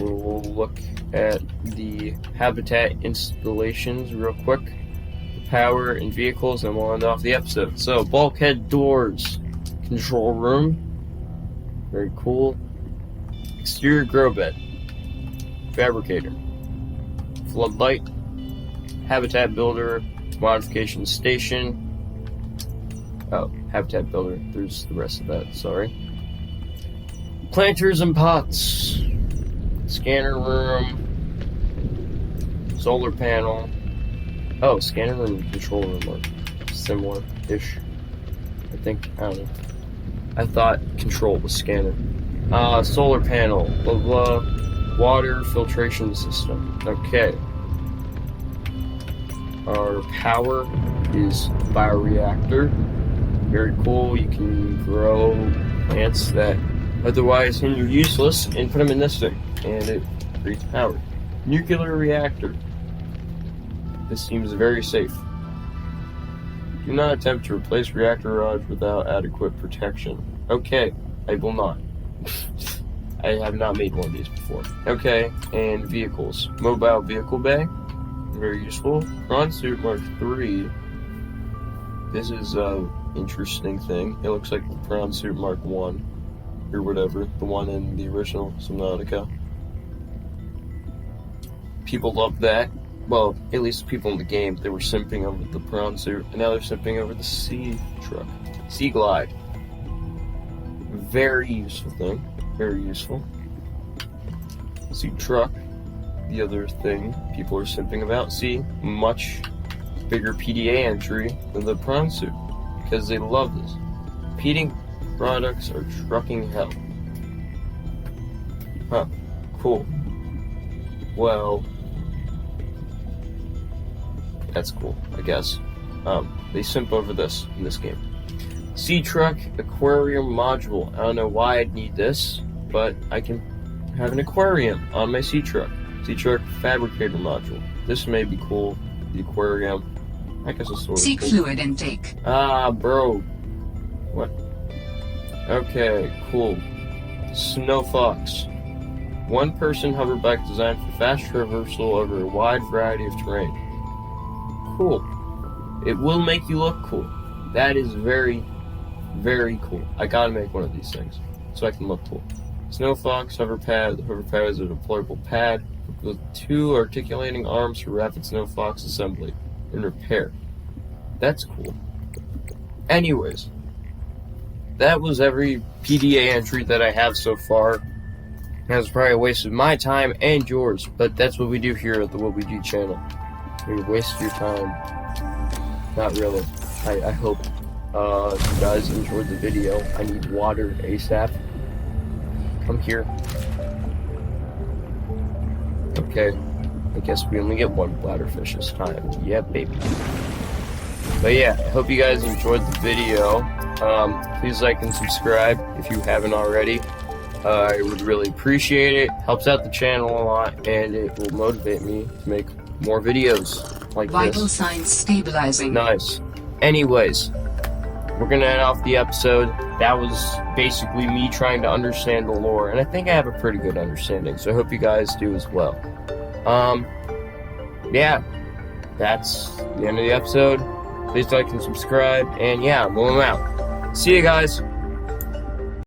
We'll look at the habitat installations real quick. The power and vehicles, and we'll end off the episode. So, bulkhead doors. Control room. Very cool. Exterior grow bed. Fabricator. Floodlight. Habitat builder. Modification station. Oh, habitat builder. There's the rest of that, sorry. Planters and pots. Scanner room. Solar panel. Oh, scanner room and control room are similar-ish. I think, I don't know. I thought control was scanner. Solar panel. Blah blah. Water filtration system. Okay. Our power is bioreactor. Very cool. You can grow plants that otherwise hinder useless and put them in this thing, and it creates power. Nuclear reactor. This seems very safe. Do not attempt to replace reactor rods without adequate protection. Okay, I will not. I have not made one of these before. Okay, and vehicles. Mobile vehicle bay. Very useful. Prawn Suit Mark III. This is an interesting thing. It looks like the Prawn Suit Mark I, or whatever, the one in the original Subnautica. people love that. Well, at least people in the game, they were simping over the prawn suit, and now they're simping over the sea truck. Sea glide. Very useful thing. Very useful. Sea truck. The other thing people are simping about. See, much bigger PDA entry than the prawn suit, because they love this. Competing products are trucking hell. Huh. Cool. Well, that's cool, I guess. They simp over this in this game. Sea Truck Aquarium Module. I don't know why I'd need this, but I can have an aquarium on my Sea Truck. Sea Truck Fabricator Module. This may be cool. The aquarium. I guess it's sort of Seek cool. fluid intake. Ah, bro. What? Okay, cool. Snow Fox. One-person hoverback designed for fast traversal over a wide variety of terrain. Cool. It will make you look cool. That is very, very cool. I gotta make one of these things so I can look cool. Snow Fox hover pad. The hover pad is a deployable pad with 2 articulating arms for rapid Snow Fox assembly and repair. That's cool. Anyways, that was every PDA entry that I have so far. That was probably a waste of my time and yours, but that's what we do here at the What We Do channel. We waste your time. Not really. I hope you guys enjoyed the video. I need water ASAP. Come here. Okay. I guess we only get one bladderfish this time. Yeah, baby. But yeah, I hope you guys enjoyed the video. Please like and subscribe if you haven't already. I would really appreciate it. Helps out the channel a lot, and it will motivate me to make more videos like Vital this. signs stabilizing. Nice. Anyways, we're gonna end off the episode. That was basically me trying to understand the lore, and I think I have a pretty good understanding, so I hope you guys do as well. Yeah, that's the end of the episode. Please like and subscribe, and yeah, I'm out. See you guys.